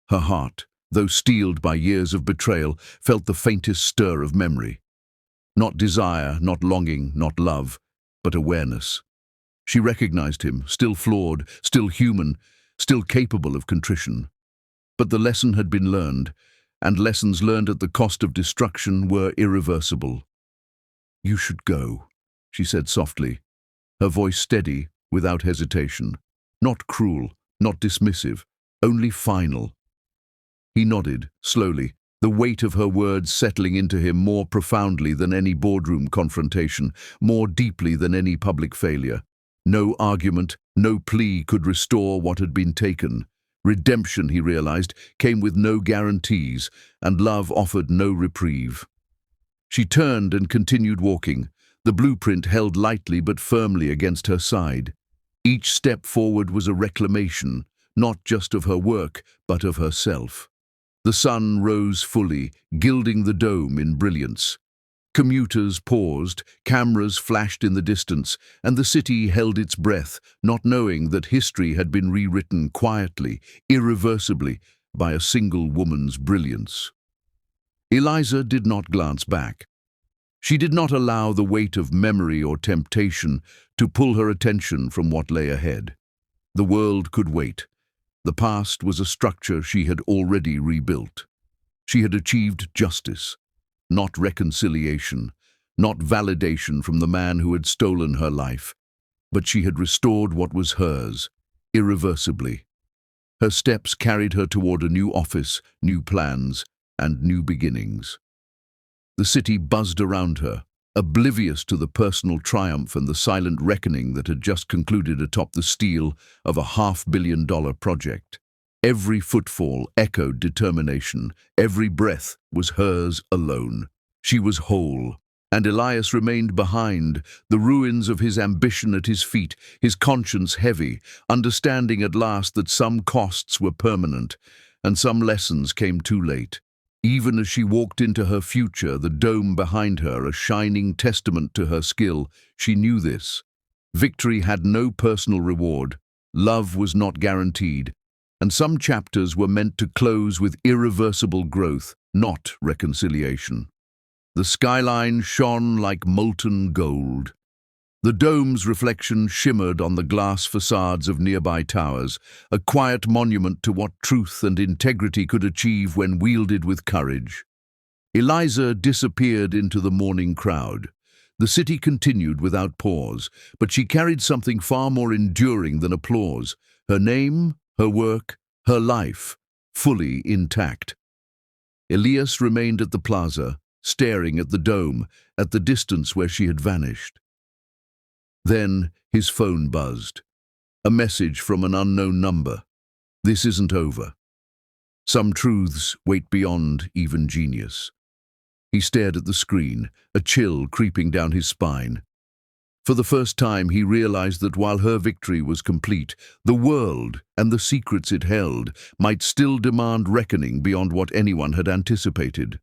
S1: Her heart, though steeled by years of betrayal, felt the faintest stir of memory. Not desire, not longing, not love, but awareness. She recognized him, still flawed, still human, still capable of contrition. But the lesson had been learned, and lessons learned at the cost of destruction were irreversible. "You should go," she said softly, her voice steady, without hesitation. Not cruel, not dismissive, only final. He nodded, slowly, the weight of her words settling into him more profoundly than any boardroom confrontation, more deeply than any public failure. No argument, no plea could restore what had been taken. Redemption, he realized, came with no guarantees, and love offered no reprieve. She turned and continued walking, the blueprint held lightly but firmly against her side. Each step forward was a reclamation, not just of her work, but of herself. The sun rose fully, gilding the dome in brilliance. Commuters paused, cameras flashed in the distance, and the city held its breath, not knowing that history had been rewritten quietly, irreversibly, by a single woman's brilliance. Eliza did not glance back. She did not allow the weight of memory or temptation to pull her attention from what lay ahead. The world could wait. The past was a structure she had already rebuilt. She had achieved justice, not reconciliation, not validation from the man who had stolen her life, but she had restored what was hers, irreversibly. Her steps carried her toward a new office, new plans, and new beginnings. The city buzzed around her, oblivious to the personal triumph and the silent reckoning that had just concluded atop the steel of a $500 million project. Every footfall echoed determination, every breath was hers alone. She was whole, and Elias remained behind, the ruins of his ambition at his feet, his conscience heavy, understanding at last that some costs were permanent, and some lessons came too late. Even as she walked into her future, the dome behind her, a shining testament to her skill, she knew this. Victory had no personal reward, love was not guaranteed, and some chapters were meant to close with irreversible growth, not reconciliation. The skyline shone like molten gold. The dome's reflection shimmered on the glass facades of nearby towers, a quiet monument to what truth and integrity could achieve when wielded with courage. Eliza disappeared into the morning crowd. The city continued without pause, but she carried something far more enduring than applause: her name, her work, her life, fully intact. Elias remained at the plaza, staring at the dome, at the distance where she had vanished. Then his phone buzzed. A message from an unknown number. This isn't over. Some truths wait beyond even genius. He stared at the screen, a chill creeping down his spine. For the first time, he realized that while her victory was complete, the world and the secrets it held might still demand reckoning beyond what anyone had anticipated.